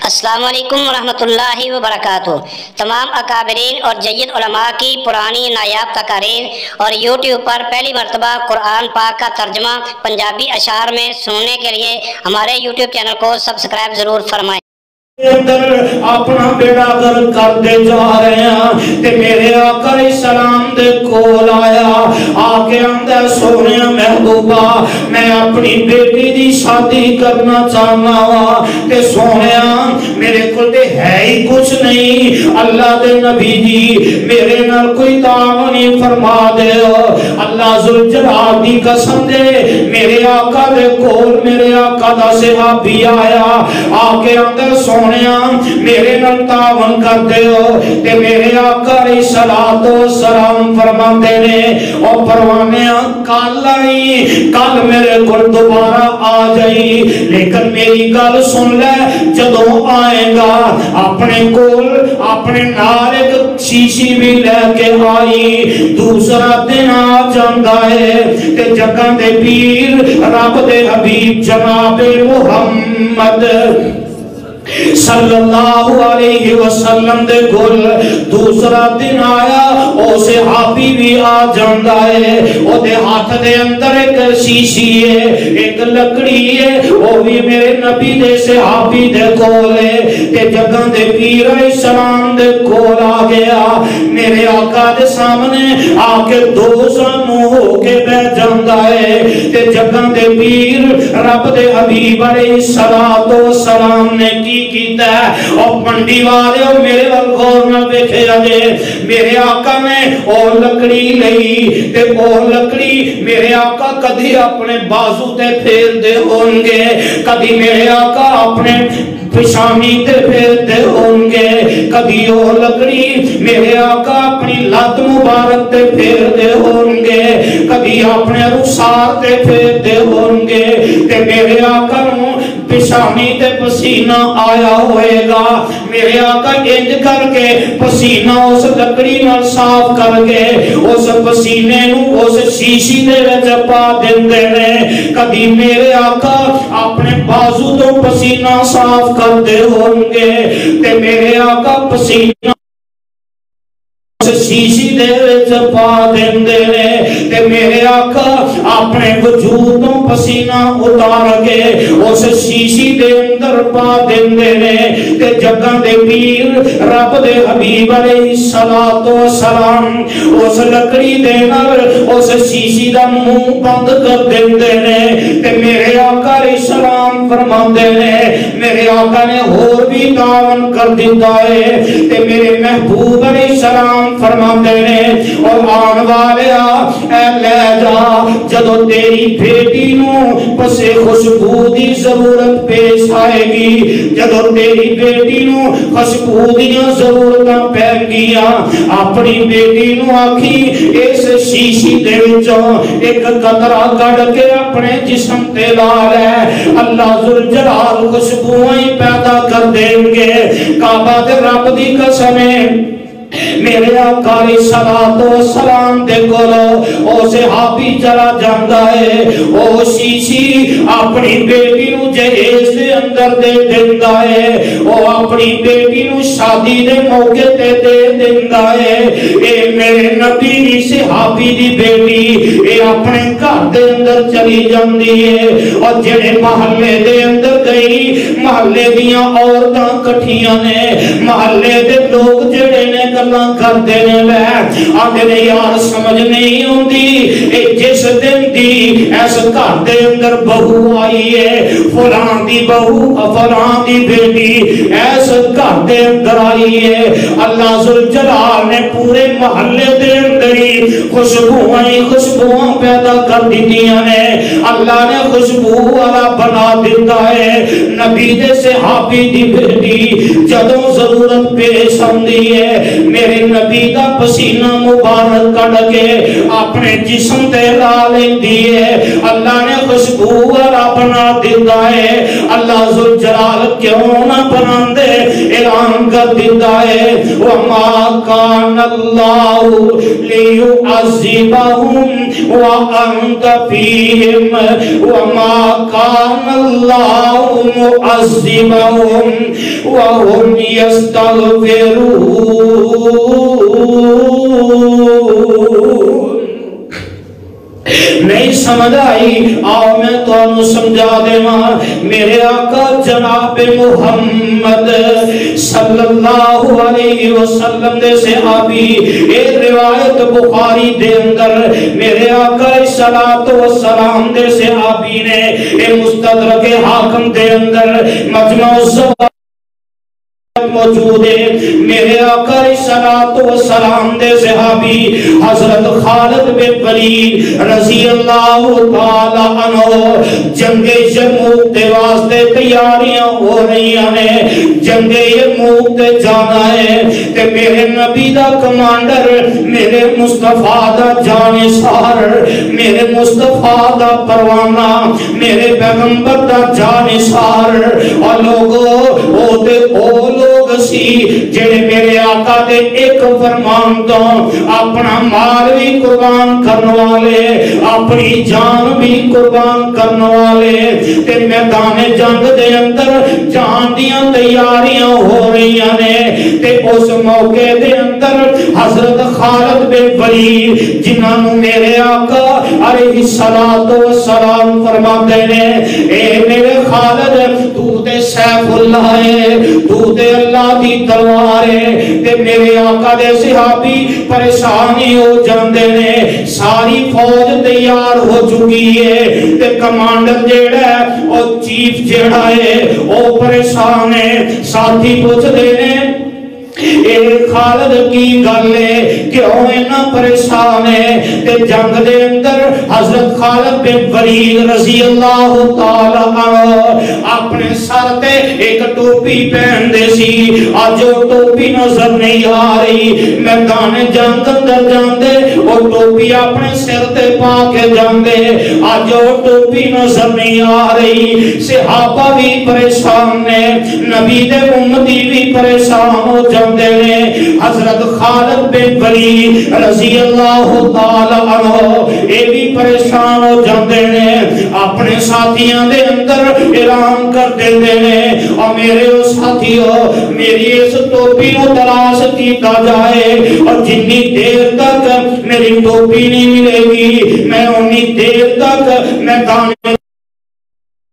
السلام علیکم ورحمۃ اللہ وبرکاتہ۔ تمام اکابرین اور جید علماء کی پرانی نایاب تقاریر اور یوٹیوب پر پہلی مرتبہ قرآن پاک کا ترجمہ پنجابی اشعار میں سننے کے لیے ہمارے یوٹیوب چینل کو سبسکرائب ضرور فرمائیں۔ اندر اپنا بیڑا گر کرتے جا رہے ہیں تے میرے آقا علیہ السلام دے کول آیا آکے اندر سونے محبوبہ میں اپنی بیٹی دی شادی کرنا چاہنا ہوا تے سونے میرے کل دے ہے ہی کچھ نہیں، اللہ دے نبی جی میرے نال کوئی تعاونی فرما دے اللہ ذوالجلال دی قسم دے میرے آقا دے کول میرے آقا دا صحابی آیا آکے اندر سونے میرے نال تعاون کرتے ہو تے میرے آقا علیہ السلام فرماتے نے او پروانے کل آئی کل میرے گھر دوبارہ آ جائی، لیکن میری گل سن لے جدوں آئے گا اپنے کول اپنے نال ایک شیشی بھی لے کے آئی۔ دوسرا دن آ جاندا ہے تے جگہ دے پیر رب دے حبیب جناب محمد صلی اللہ علیہ وسلم دے گل دوسرا دن آیا او صحابی بھی آ جاندا ہے، او دے ہاتھ دے اندر ایک شیشی ہے ایک لکڑی ہے، او بھی میرے نبی دے صحابی دے کول ہے تے جگہ دے پیر علیہ السلام دے کول آ گیا میرے آقا دے سامنے آ کے دوسرا منہ ہو کے بیٹھ جاندا ہے تے جگہ دے پیر رب دے حبیب علیہ السلام نے کیتا ہے اور منڈی والے اور میرے غور نہ دیکھے جائے میرے آقا نے اور لکڑی لئی تے اور لکڑی میرے آقا کدھی اپنے بازو تے پھیر دے ہونگے کدھی میرے آقا اپنے پشانی تے پھیر دے ہونگے کدھی اور لکڑی میرے آقا اپنی لات مبارک تے پھیر دے ہونگے کدھی اپنے رخسار تے پھیر دے ہونگے تے میرے آقا نو پشانی تے پسینہ آیا ہوئے گا میرے آقا انج کر کے پسینہ اس لکڑی نال صاف کر کے اس پسینے نو اس شیشی دے وچ پا دیندے نے کبھی میرے آقا اپنے بازو تو پسینہ صاف کرتے ہونگے تے میرے آقا پسینہ شیشی دے وچ پا دیندے نے تے میرے آقا اپنے وجودوں پسینہ اتار کے اس شیشی دے اندر پا دیندے نے تے جگہ دے پیر رب دے حبیب علیہ السلام اس لکڑی دے نال اس شیشی دا منہ بند کر دیندے نے تے میرے آقا علیہ السلام فرماندے نے میرے آقا نے اور بھی تعاون کر دیتا ہے تے میرے محبوب علیہ السلام فرماندے نے اور آن والے اے لے جا جدو تیری بیٹی نو پسے خوشبو دی ضرورت پیش آئے گی جدو تیری بیٹی نو خوشبو دی ضرورت پہن گیا اپنی بیٹی نو آکھی اس شیشی دے وچوں ایک قطرہ کڑ کے اپنے جسم تے لا لے اللہ ذوالجلال خوشبوئیں پیدا کر دیں گے کعبہ دے رب دی قسمیں میرے آقا علیہ السلام دے کولو او صحابی چلا جاندا ہے او شیشی اپنی بیٹی نو جہیز دے اندر دے دیندا ہے او اپنی بیٹی نو شادی دے موقع تے دے دیندا ہے اے میرے نبی دی صحابی دی بیٹی اے اپنے گھر دے اندر چلی جاندی ہے اور جڑے محلے دے اندر گئی محلے دیاں عورتاں کٹھیاں نے محلے دے لوگ جڑے نے گلاں کر دینے لے آدھے نے یار سمجھ نہیں ہوندی اے جس دن دی ایسا گھر دے اندر بہو آئی ہے فلان دی بہو فلان دی بیٹی ایسا گھر دے اندر آئی ہے اللہ ذوالجلال نے پورے محلے دے اندر ہی خوشبوئیں پیدا کر دیتیاں نے اللہ نے خوشبو والا بنا دیتا ہے نبی دے صحابی دی بیٹی جدوں ضرورت پیش آندی ہے میرے نبی دا پسینہ مبارک کڑ کے اپنے جسم تے لا لیندی ہے اللہ نے خوشبو والا بنا دیتا ہے اللہ ذوالجلال کیوں نہ بنا دے اعلان اعلان کر دیتا ہے وَمَا كَانَ اللَّهُ لِيُعَذِّبَهُمْ وَأَنْتَ فِيهِمْ وَمَا كَانَ اللَّهُ مُعَذِّبَهُمْ وَهُمْ يَسْتَغْفِرُونَ۔ نہیں سمجھ آئی؟ آؤ میں تو انہوں سمجھا دے ماں میرے آقا جناب محمد صلی اللہ علیہ وسلم دے صحابی ایک روایت بخاری دے اندر میرے آقا صلاۃ والسلام دے صحابی نے ایک مستدرک حاکم دے اندر مجمع الزوائد موجود ہے میرے آقا صلاۃ والسلام دے صحابی حضرت خالد بن ولید رضی اللہ تعالی عنہ جنگ یرموک دے واسطے تیاریاں ہو رہی ہیں جنگ یرموک تے جانا ہے تے میرے نبی دا کمانڈر میرے مصطفیٰ دا جانثار میرے مصطفیٰ دا پروانہ میرے پیغمبر دا جانثار اور لوگوں او لوگ سی جڑے میرے آقا دے ایک فرمان تو اپنا مال بھی قربان کرنے والے اپنی جان بھی قربان کرنے والے تے میدان جنگ دے اندر جان دیاں تیاریاں ہو رہی ہیں تے اس موقع دے اندر حضرت خالد بن ولید جنہاں نوں میرے آقا علیہ الصلوۃ والسلام فرماتے ہیں اے میرے خالد تو تے سیف اللہ ہے تو تے اللہ دی تلوار ہے تے میرے آقا دے صحابی پریشانی ہو جاندے نے ساری فوج تیار ہو چکی ہے تے کمانڈر جیڑا ہے اور چیف جیڑا ہے وہ پریشان ہے ساتھی پوچھ دے نے اے خالد کی گل ہے کیوں اتنا پریشان ہے تے جنگ دے اندر حضرت خالد بن ولید رضی اللہ تعالی عنہ اپنے سر تے ایک ٹوپی پہن دے سی آج وہ ٹوپی نظر نہیں آ رہی میدان جنگ اندر جاندے وہ ٹوپی اپنے سر تے پا کے جاندے آج وہ ٹوپی نظر نہیں آ رہی صحابہ بھی پریشان نے نبی دے امتی بھی پریشان ہو جاندے نے حضرت خالد بن ولید رضی اللہ تعالی عنہ اے بھی پریشان ہو جاندے نے اپنے ساتھیاں دے اندر اعلان کر دیندے نے اور میرے ساتھیوں میری اس ٹوپی نو تلاش کیتا جائے اور جتنی دیر تک میری ٹوپی نہیں ملے گی میں اتنی دیر تک میدان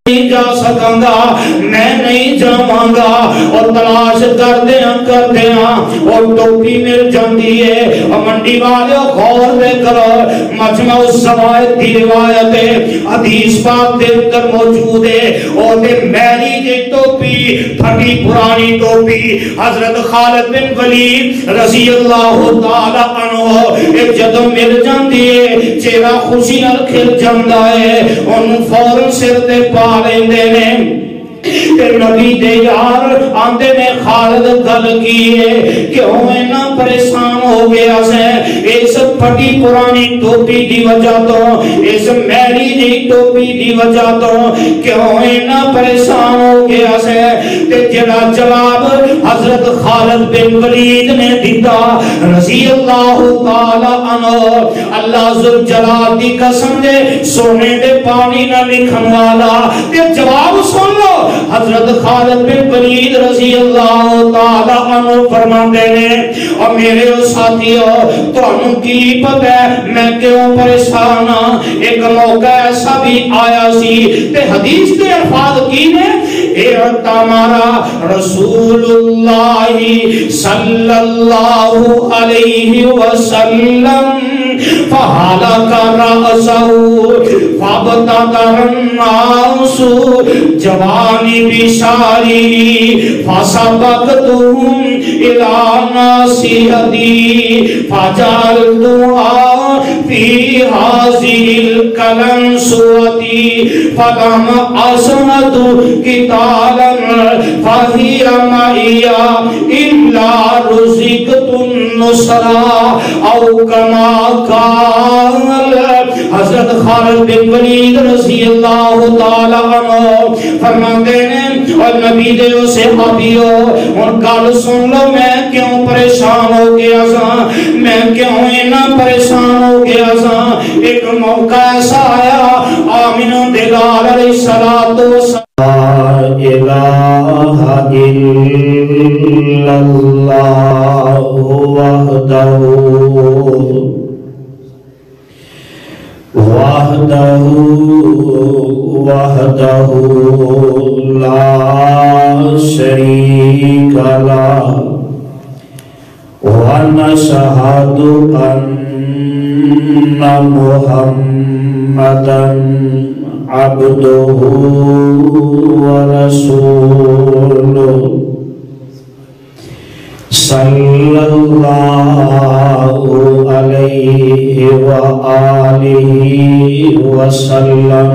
نہیں جا سکاں گا میں نہیں جاواں گا اور تلاش کر دیا اور ٹوپی مل جاندی ہے اور منڈی والے غور دے کرو مجمع الزوائد دی روایت ہے حدیث پاک دے اندر موجود ہے اور دے میری جی ٹوپی پھٹی پرانی ٹوپی حضرت خالد بن ولید رضی اللہ تعالی عنہ ایک جدوں مل جاندی ہے چہرہ خوشی نال کھل جاندا ہے انہوں فوراً سر تے پا لیندے نے تے نبی دے یار آندے نے خالد گل کی ہے کیوں اینا پریشان ہو گیا سے اس پھٹی پرانی ٹوپی دی وجہ تو اس میری دی ٹوپی دی وجہ تو کیوں اینا پریشان ہو گیا سے تے جڑا جواب حضرت خالد بن ولید نے دیتا رضی اللہ تعالی عنہ اللہ ذوالجلال دی قسم دے سونے دے پانی نہ لکھن والا تے جواب سن لو حضرت خالد بن ولید رضی اللہ تعالی عنہ فرماندے نے اور میرے ساتھیوں تو انہوں کی پتہ ہے میں کیوں پریشان ہاں ایک موقع ایسا بھی آیا سی تے حدیث دے الفاظ کی نے اعتمر رسول اللہ صلی اللہ علیہ وسلم فحلق رأسه فابتدر الناس جوانب شعره فسبقتهم إلى ناصيتي فجعلتها في هذه القلنسوة فلم أصمت قتالا فهي معي إلا رزقت النصرة أو كما قال حضرت خالد بن ولید رضی اللہ تعالی عنہ فرماتے ہیں اور نبی دے صحابیو اور گل سن لو میں کیوں پریشان ہو گیا سا میں کیوں اینا پریشان ہو گیا سا ایک موقع ایسا آیا آمینہ دلال علیہ السلام لا الہ الا اللہ وحدہ لا شریک لہ ونشہد ان محمدا عبدہ ورسولہ صلی اللہ علیہ وآلہ وسلم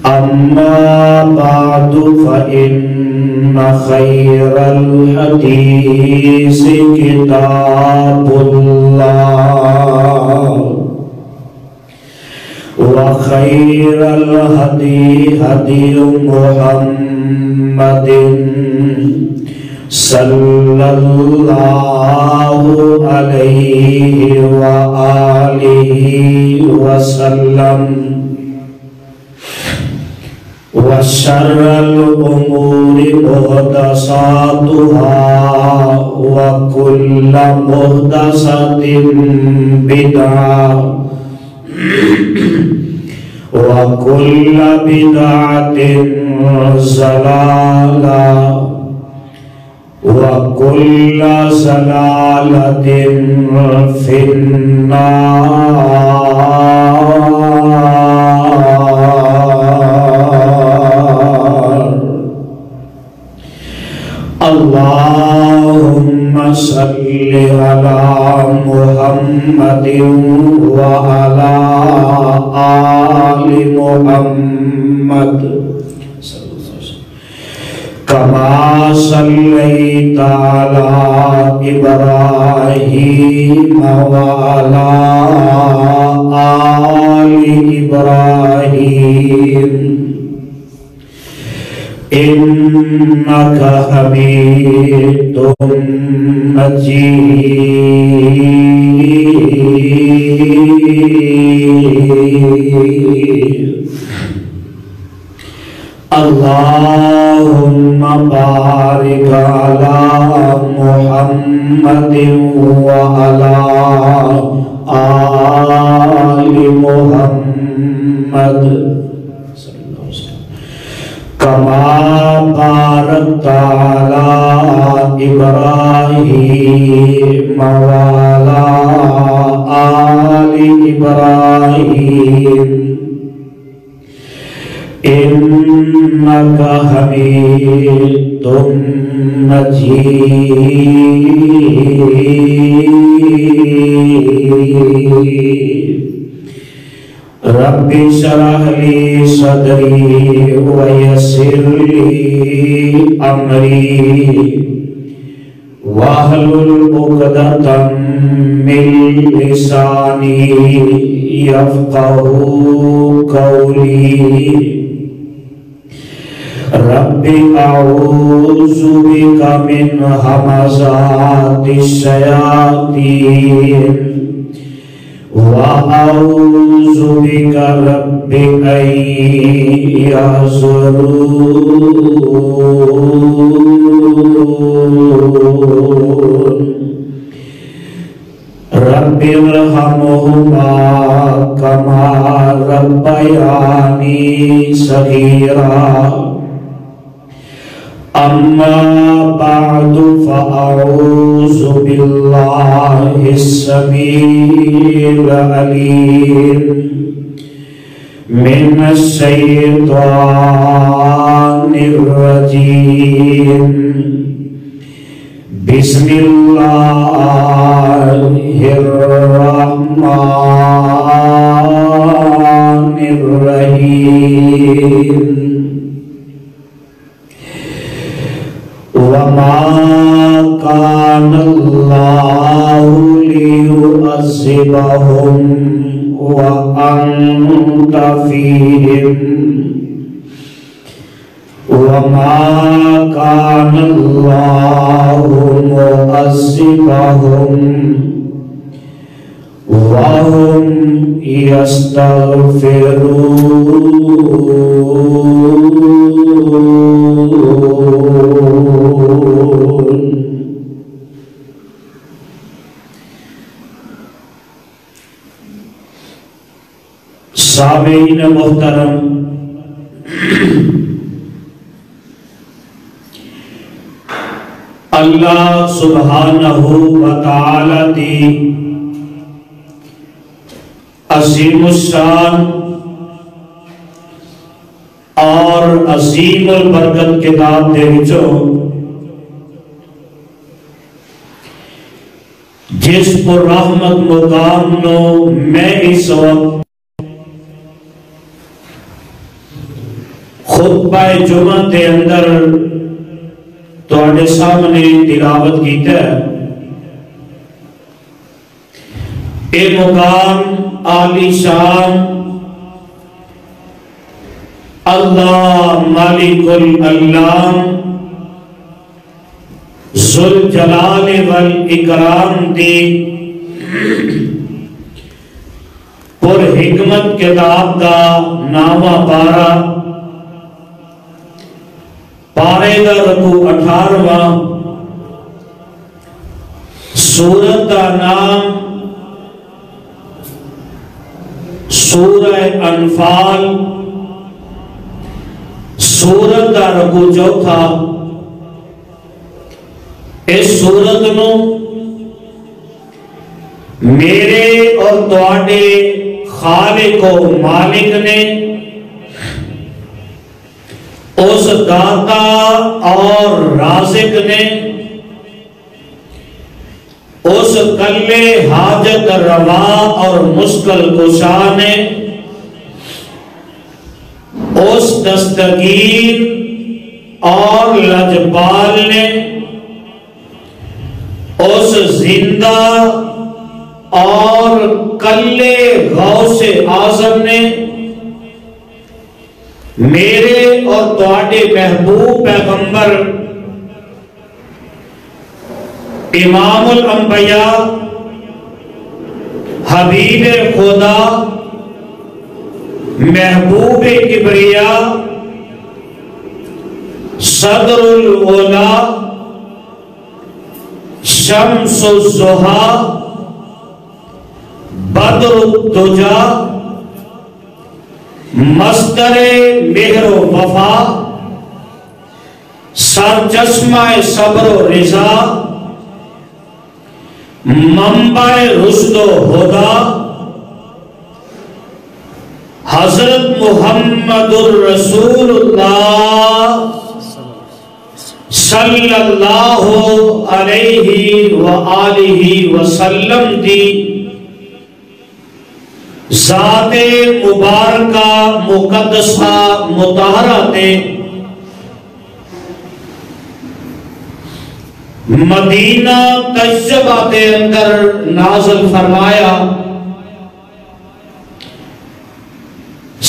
اما بعد فإن خیر الحدیث کتاب اللہ وخیر الہدی ہدی محمد صلی اللہ علیہ وآلہ وسلم وشر الامور محدثاتها وكل محدثة بدعة وكل بدعة ضلالة وكل ضلالة في النار اللهم صل على محمد وعلى آل محمد كما صليت على إبراهيم وعلى آل إبراهيم إنك حميد مجيد اللهم بارك على محمد وعلى آل محمد كما باركت على إبراهيم وعلى آل إبراهيم إنك حميد مجيد رب اشرح لي صدري ويسر لي أمري واحلل عقدة من لساني يفقهوا قولي رب اعوذ بك من همزات الشياطين وأعوذ بك رب أن يحضرون رب ارحمهما كما ربياني صغيرا أما بعد فأعوذ بالله السميع العليم من الشيطان الرجيم بسم الله الرحمن الرحيم وما كان الله ليعذبهم وأنت فيهم وَمَا كَانَ اللَّهُ مُعَذِّبَهُمْ وَهُمْ يَسْتَغْفِرُونَ۔ سامعین محترم، اللہ سبحانہ و تعالی دی عظیم الشان اور عظیم البرکت کتاب دے وچوں جس پر رحمت مقام نو میں اس وقت خطبہ جمعہ کے اندر تواڈے سامنے تلاوت کیتا ہے۔ اے مقام عالی شان اللہ مالک الالام ذوالجلال والاکرام دی پر حکمت کتاب کا نامہ پارے دا رکوع 18واں، سورت دا نام سورہ انفال، سورت دا رکوع 4۔ اس سورت نو میرے اور تواڈے خالق و مالک نے اس داتا اور رازق نے اس کلے حاجت روا اور مشکل کشا نے اس دستگیر اور لجپال نے اس زندہ اور کلے غوث اعظم نے میرے اور تواڈے محبوب پیغمبر امام الانبیاء حبیب خدا محبوب کبریا صدر الاولا شمس الضحا بدر الدجا مصدر مہر و وفا سرچشمہ صبر و رضا منبع رشد و ہدا حضرت محمد الرسول اللہ صلی اللہ علیہ وآلہ وسلم دی ذات مبارکہ مقدسہ مطہرہ تے مدینہ طیبہ کے اندر نازل فرمایا۔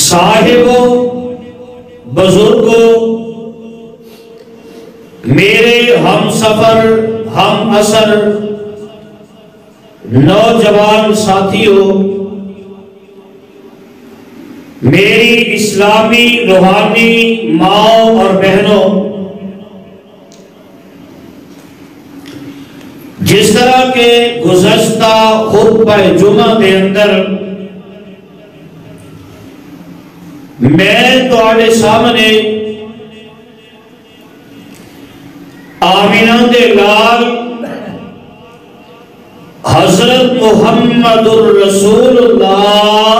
صاحبوں، بزرگوں، میرے ہم سفر ہم اثر نوجوان ساتھیوں، میری اسلامی روحانی ماں اور بہنوں، جس طرح کے گزشتہ خطبہ جمعہ کے اندر میں تواڈے سامنے آمینہ دے لال حضرت محمد الرسول اللہ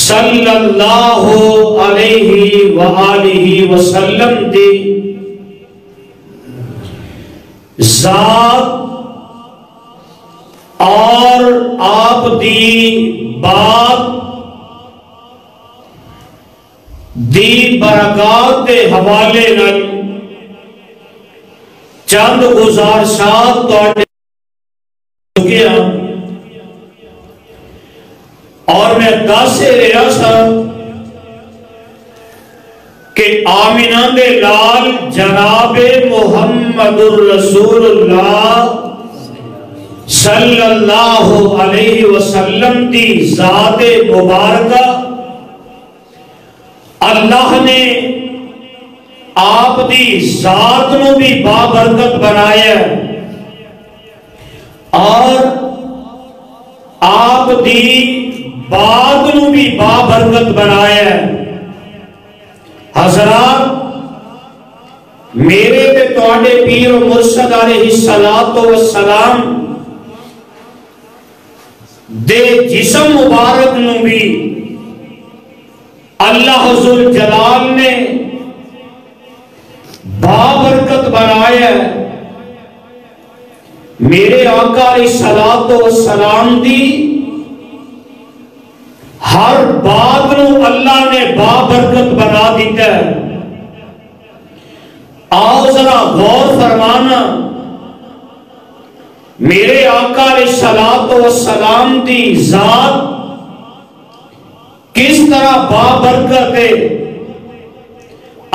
صلی اللہ علیہ وآلہ وسلم دی ذات اور آپ دی بات دی برکات کے حوالے نال چند گزارشات تواڈے چکیا اور میں دس رہا سا کہ آمینہ دے لال جناب محمد الرسول اللہ صلی اللہ علیہ وسلم دی ذات مبارکہ اللہ نے آپ دی ذات نو بھی بابرکت بنایا اور آپ دی بات نو بھی بابرکت بنایا. حضرات میرے تے تواڈے پیر و مرشد علیہ السلام دے جسم مبارک نو بھی اللہ ذل جلال نے بابرکت بنایا. میرے آقا علیہ السلام دی ہر بات نو اللہ نے بابرکت بنا دیتا ہے. آؤ ذرا غور فرمانا میرے آقا علیہ السلام دی ذات کس طرح بابرکت ہے.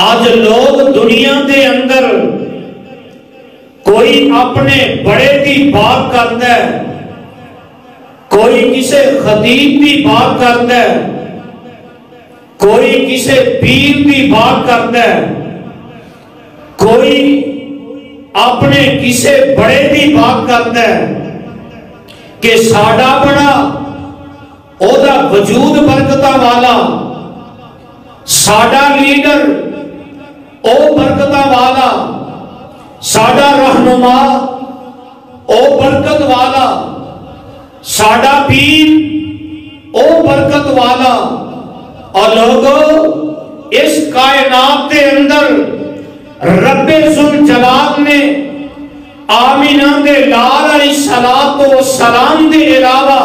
آج لوگ دنیا دے اندر کوئی اپنے بڑے دی بات کرتا ہے, کوئی کسے خطیب دی بات کرتا ہے, کوئی کسے پیر دی بات کرتا ہے, کوئی اپنے کسے بڑے دی بات کرتا ہے کہ ساڈا بڑا او دا وجود برکتہ والا, ساڈا لیڈر او برکتہ والا, ساڈا رہنما او برکت والا, ساڈا پیر او برکت والا. اور لوگوں اس کائنات کے اندر رب ذل جلال نے آمینہ دے لال علیہ السلام دے علاوہ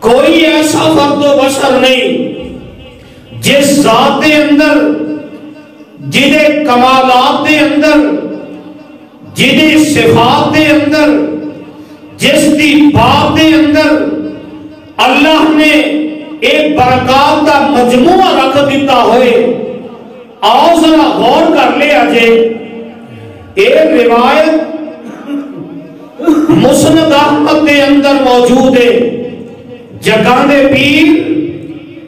کوئی ایسا فرد و بشر نہیں جس ذات دے اندر, جنہیں کمالات دے اندر, جنہیں صفات دے اندر, جس دی بات دے اندر اللہ نے ایک برکات کا مجموعہ رکھ دیتا ہوئے. آؤ ذرا غور کر لے آجے. ایک روایت مسند احمد دے اندر موجود ہے. جگان دے پیر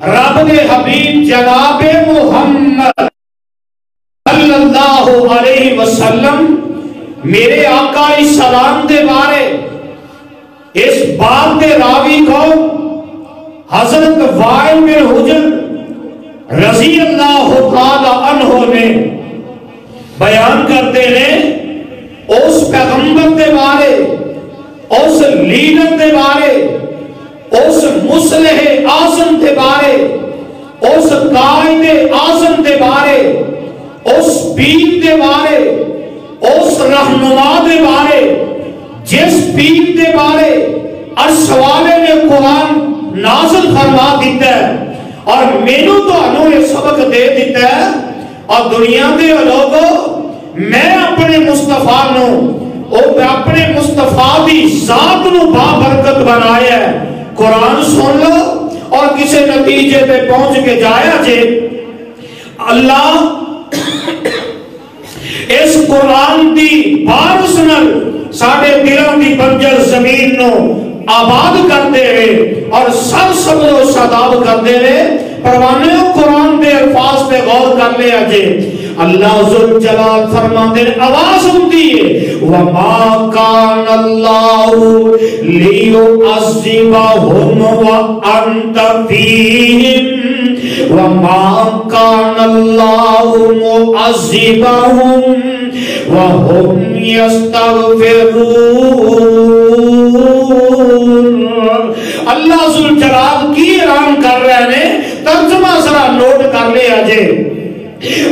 رب دے حبیب جناب محمد صلی اللہ علیہ وسلم میرے آقا علیہ السلام دے بارے اس بات دے راوی کو حضرت وائل بن حجر رضی اللہ تعالی عنہ نے بیان کرتے ہیں. اس پیغمبر دے بارے, اس لیڈر دے بارے, اس مصلح اعظم دے بارے, اس قائد اعظم دے بارے, اس پیر دے بارے, اس رہنما دے بارے, جس پیر دے بارے ارشوالے نے قرآن نازل فرما دیتا ہے اور مینو تو انہوں نے سبق دے دیتا ہے. اور دنیا دے لوگوں میں اپنے مصطفیٰ نو اپنے مصطفیٰ دی ذات نو بابرکت بنایا ہے. قرآن سن لو اور کسی نتیجے پہ پہنچ کے جایا جے. اللہ اس قرآن دی بارش نل ساڑھے دلوں دی بنجر زمین نو آباد کرتے رہے اور سر سبز و شاداب کرتے رہے. پروانے قرآن دے الفاظ پہ غور کر لے آجے. اللہ ذل جلال فرماتے ہیں, آواز ہوتی ہے وَمَا كَانَ اللَّهُ لِيُعَذِّبَهُمْ وَأَنْتَ فِيهِمْ وَمَا كَانَ اللَّهُ مُعَذِّبَهُمْ وَهُمْ يَسْتَغْفِرُونَ. اللہ ذل جلال کی اعلان کر رہے ہیں, ترجمہ ذرا نوٹ کر لے آجے.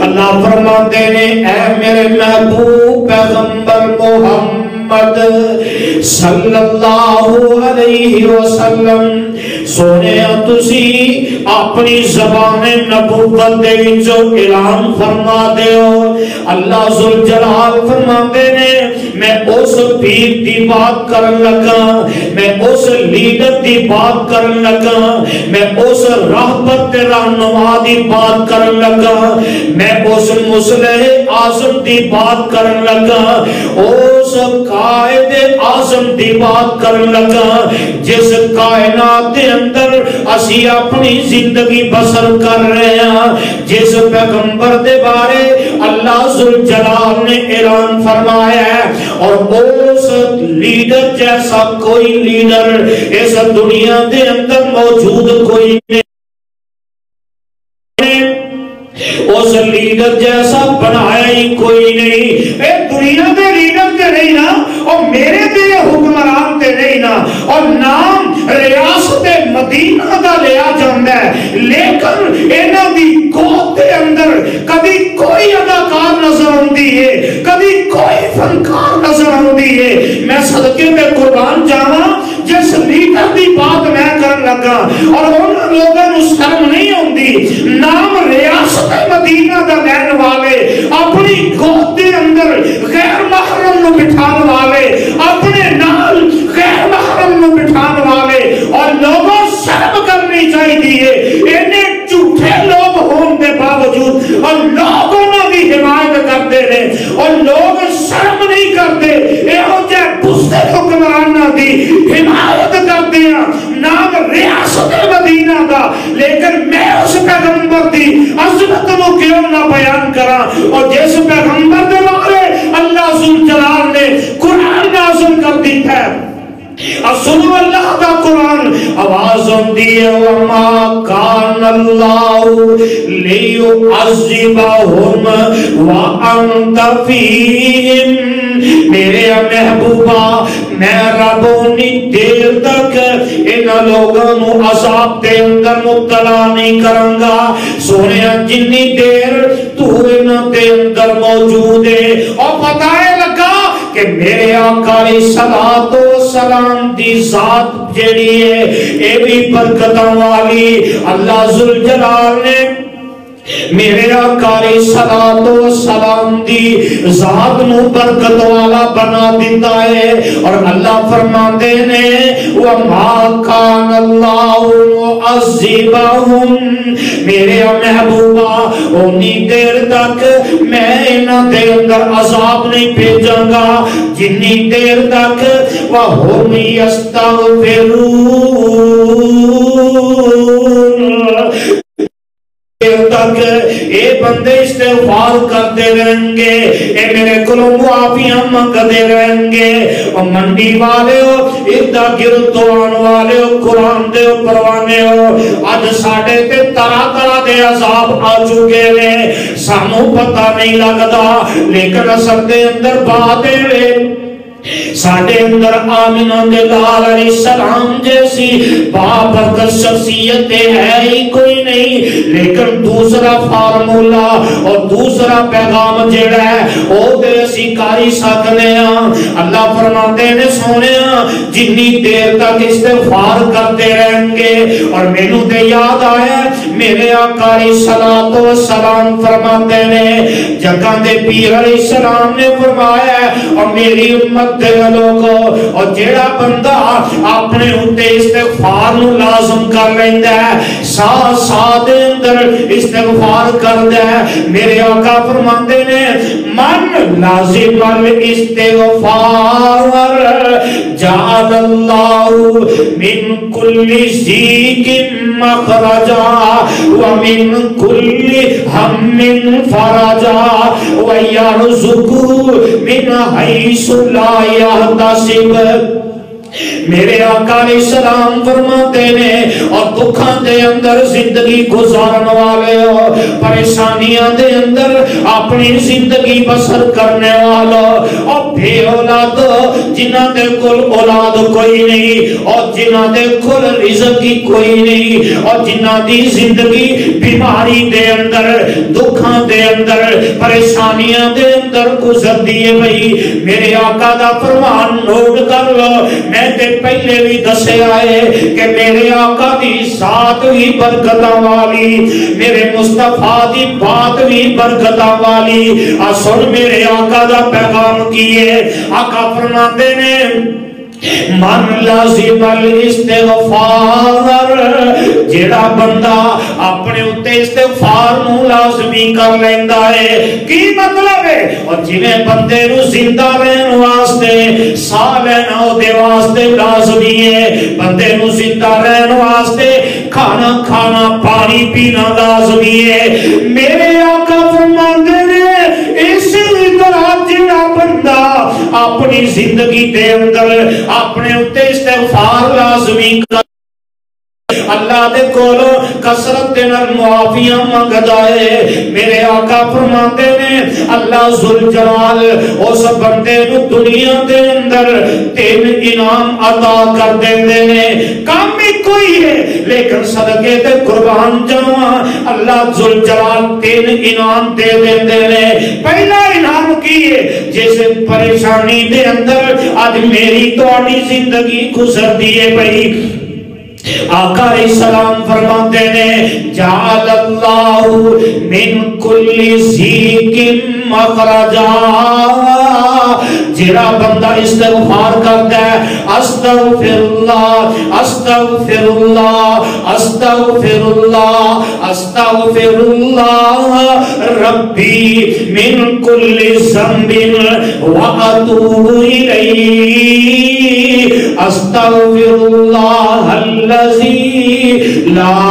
اللہ فرماتے ہیں اے میرے محبوب پیغمبر محمد محمد صلی اللہ علیہ وسلم سونے تسی اپنی زبان نبوت دے وچوں اعلان فرما دیو اللہ ذوالجلال فرماندے نے میں اس پیر دی بات کرن لگا میں اس لیڈر دی بات کرن لگا میں اس راہبر تے رہنما دی بات کرن لگا میں اس مصلح اعظم دی بات کرن لگا اس قائد اعظم دی بات کرن لگا جس کائنات دے اندر اسی اپنی زندگی بسر کر رہے ہیں جس پیغمبر دے بارے اللہ ذوالجلال نے اعلان فرمایا ہے اور اس لیڈر جیسا کوئی لیڈر اس دنیا دے اندر موجود کوئی نہیں اس لیڈر جیسا بنایا ہی کوئی نہیں اے دنیا دے لیڈر تے نہیں نا اور میرے دے حکمران تے نہیں نا اور نام ریاست مدینہ دا لیا جاندہ ہے لیکن انہاں دی گود دے اندر کبھی کوئی اداکار نظر آندی ہے کبھی کوئی فنکار نظر آندی ہے میں صدقے میں قربان جاواں جس لیڈر دی بات میں کرن لگا اور ان لوگوں کو شرم نہیں ہوندی نام ریاست مدینہ دا لین والے اپنی گود دے اندر غیر محرم نو بٹھان والے اپنے نال غیر محرم نو بٹھان والے اور لوگوں شرم کرنی چاہیے انہیں جھوٹے لوگ ہون دے باوجود اور لوگوں نے بھی حمایت کرتے ہیں اور لوگ شرم نہیں کرتے ایہو جائے بزدل حکمرانہ دی حمایت کرتے ہیں نام ریاست مدینہ دا لیکن میں اس پیغمبر دی عظمت کو کیوں نہ بیان کرا اور جس پیغمبر دے بارے اللہ ذوالجلال نے قرآن نازل کر دی ہے سنو اللہ دا قرآن آواز ہوندی ہے وما کان اللہ لیعذبہم وانت فیہم میرے محبوبہ میں رب انی دیر تک ان لوگوں نو عذاب دے اندر مبتلا نہیں کروں گا سونے جنی دیر تو ان دے اندر موجود ہے اور بتائے لگا کہ میرے آقا علیہ الصلوۃ والسلام دی ذات جیڑی ہے اے بھی برکتاں والی اللہ ذوالجلال نے میرے آقا علیہ الصلوۃ والسلام دی ذات نو برکت والا بنا دیتا ہے اور اللہ فرماتے نے وما کان اللہ معذبہم میرے محبوبہ اونی دیر تک میں انہاں دے اندر عذاب نہیں بھیجاں گا جنی دیر تک وہم یستغفرون تک اے بندے استغفار کرتے رہیں گے اے میرے کلوں معافیاں منگتے رہیں گے اور منڈی والے ہو ادھا گردوان والے ہو قرآن دے ہو پروانے ہو آج ساڑھے تے طرح طرح دے عذاب آ چکے لیں سانوں پتہ نہیں لگتا لیکن اصل دے اندر باتیں لے ساڑھے اندر آمینہ دے لال علیہ السلام جیسی بابرکت شخصیت ہے ہی کوئی نہیں لیکن دوسرا فارمولا اور دوسرا پیغام جڑا ہے او دے اسی کاری سکنے ہیں اللہ فرماتے نے سونے ہیں جنی دیر تک استغفار کرتے رہیں گے اور مینوں دے یاد آیا میرے آقا علیہ السلام فرماتے نے جگہ دے پیر علیہ السلام نے فرمایا اور میری امت دے لوگوں اور جیڑا بندہ اپنے ہوتے استغفار نو لازم کر لیندہ ہے ساتھ اندر استغفار کردہ ہے میرے آقا فرماندے نے من لازم الاستغفار جعل اللہ من کل ذیک مخرجا ومن کل ہم فرجا ویرزقو من حیث لا یحتسب میرے آقا علیہ السلام فرماتے ہیں اور دکھاں دے اندر زندگی گزارن والے ہو، پریشانیاں دے اندر اپنی زندگی بسر کرنے والا، اور بے اولاد جنہ دے کل اولاد کوئی نہیں، اور جنہ دے کل رزق کی کوئی نہیں، اور جنہ دی زندگی بیماری دے اندر، دکھاں دے اندر، پریشانیاں دے اندر گزر دیے بھئی، میرے آقا دا فرمان نوٹ کر لو۔ میں تے پہلے بھی دسے آئے کہ میرے آقا دی ذات بھی برکتاں والی، میرے مصطفیٰ دی بات بھی برکتاں والی۔ سن میرے آقا دا پیغام کیے، آقا فرماتے نے من لازم الاستغفار، جیڑا بندہ اپنے اتے استغفار نو لازمی کر لیندا ہے، کی مطلب ہے؟ اور جنہیں بندے نو زندہ رہن واسطے ساہ لینا او دے واسطے لازمی ہے، بندے نو زندہ رہن واسطے کھانا کھانا پانی پینا لازمی ہے۔ میرے آقا فرماتے ہیں اسی طرح جڑا بندہ اپنی زندگی دے اندر اپنے اتے استغفار لازمی کر اللہ دے کولو کثرت دے نال معافیاں منگدا ہے، میرے آقا فرماتے نے اللہ ذوالجلال اس بندے نو دنیا دے اندر 3 انعام عطا کر دیندے نے، کام ہی کوئی ہے لیکن صدقے تے قربان جاواں اللہ ذوالجلال 3 انعام دے دیندے نے۔ پہلا انعام کی ہے، جیسے پریشانی دے اندر آج میری تواڈی زندگی گزردی ہے بھئی، آقا علیہ السلام فرماتے ہیں جعل اللہ من کل ذیک مخرجا، جڑا بندہ استغفار کرتا ہے استغفر اللہ استغفر اللہ استغفر اللہ استغفر اللہ ربی من کل ذنب واتوب الیہ استغفر اللہ الذی لا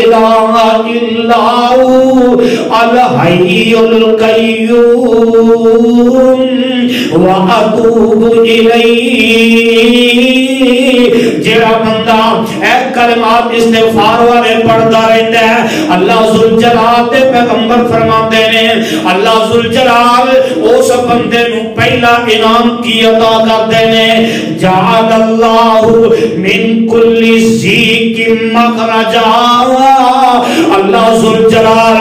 الہ الا هو الحی القیوم واتوب الیہ۔ جڑا بندہ اے کلمات استغفار والے پڑھتا رہتا ہے، اللہ ذوالجلال دے پیغمبر فرماتے ہیں اللہ ذوالجلال اس بندے نو پہلا انعام کی عطا کرتے ہیں، جعل اللہ من کل ذیک مخرجا، اللہ ذوالجلال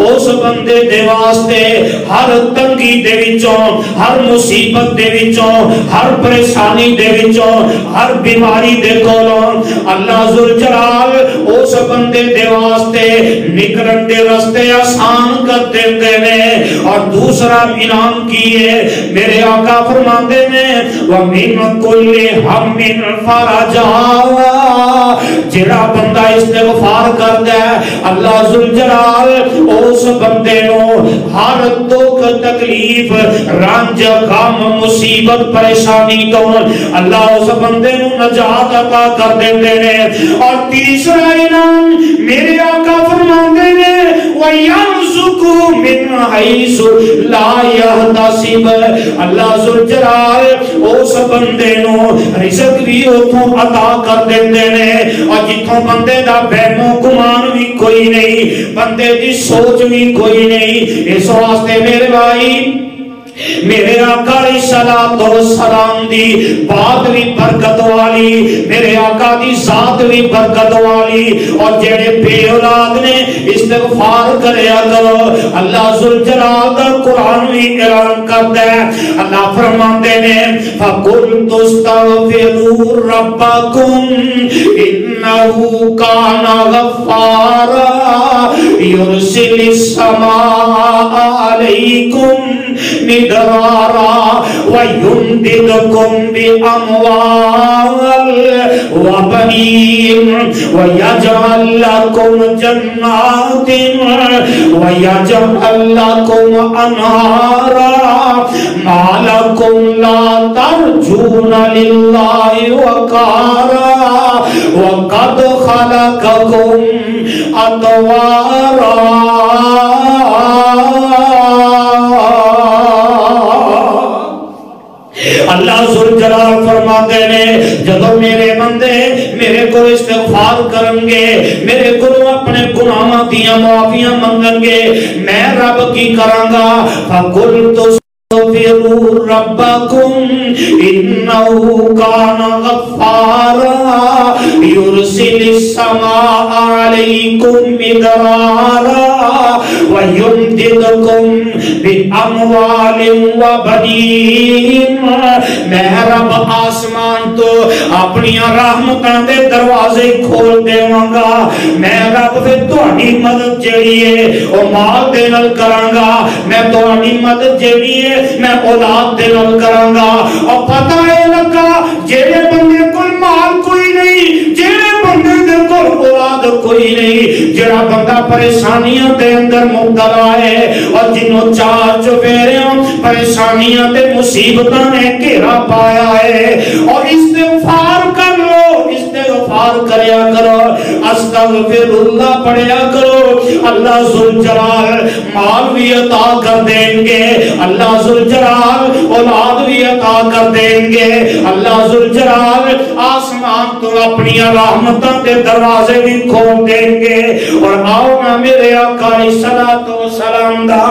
اس بندے دے واسطے ہر تنگی دے وچوں، ہر مصیبت دے وچوں، ہر پریشانی دے وچوں، ہر بیماری دے کولوں اللہ ذوالجلال اس بندے دے واسطے نکلن دے راستے آسان کر دیندے نے۔ اور دوسرا انعام کیے میرے آقا فرماتے ہیں وَمِن كُلِّ هَمٍّ فَرَجًا، جڑا بندہ استغفار کرتا ہے اللہ ذوالجلال اس بندے نو ہر دکھ تکلیف رنج غم مصیبت پریشانی تو اللہ اس بندے نو نجات عطا کر دیندے نے۔ اور تیسرا انعام میرے آقا فرماتے ہیں وَيَرْزُقُهُ مِنْ حَيْثُ لَا يَحْتَسِبُ، اللہ ذوالجلال اس بندے نو رزق بھی اتھوں عطا کر دیندے نے، اور جتھوں بندے دا وہم و گمان بھی کوئی نہیں، بندے دی سوچ بھی کوئی نہیں۔ اس واسطے میرے بھائی میرے آقا علیہ السلام دی بات بھی برکت والی، میرے آقا دی ذات بھی برکت والی، اور جڑے بے اولاد نے استغفار کریا کرو، اللہ ذوالجلال دا قرآن بھی اعلان کرتا ہے، اللہ فرماتے ہیں فَقُلْتُ اسْتَغْفِرُوا رَبَّكُمْ إِنَّهُ كَانَ غَفَّارًا يُرْسِلِ السَّمَاءَ عَلَيْكُمْ مدرارا ويمددكم بأموال وبنين ويجعل لكم جنات ويجعل لكم أنهارا ما لكم لا ترجون لله وقارا وقد خلقكم أطوارا۔ اللہ ذوالجلال فرماتے فرماتے ہیں جدو میرے بندے میرے کو استغفار کرن گے میرے کو اپنے گناہاں دیاں معافیاں منگن گے میں رب کی کراں گا فقلت استغفروا ربکم انہ کان غفارا یرسل السماء علیکم مدرارا وَيُمْدِدْكُمْ بِأَمْوَالٍ وَبَنِينَ میں رب آسمان تو اپنی رحمتاں دے دروازے کھول دیواں گا میں رب پھر تہاڈی مدد جیڑی ہے او مال دے نال کراں گا میں تہاڈی مدد جیڑی ہے میں اولاد دے نال کراں گا اور پتہ ہے لگا جڑے بندے کول مال کوئی نہیں جڑے بندے دے کول اولاد کوئی نہیں جڑا بندہ پریشانیاں دے اندر مبتلا ہے اور جنہوں چار چوبیروں پریشانیاں تے مصیبتاں نے گھیرا پایا ہے اور استغفار کر لو استغفار کریا کرو استغفر اللہ پڑھیا کرو اللہ ذوالجلال مال بھی عطا کر دیں گے اللہ ذوالجلال اولاد بھی عطا کر دیں گے اللہ ذوالجلال آسمان تو اپنی رحمتوں کے دروازے بھی کھول دیں گے اور آؤ نا میرے آقا صلاۃ و سلام دا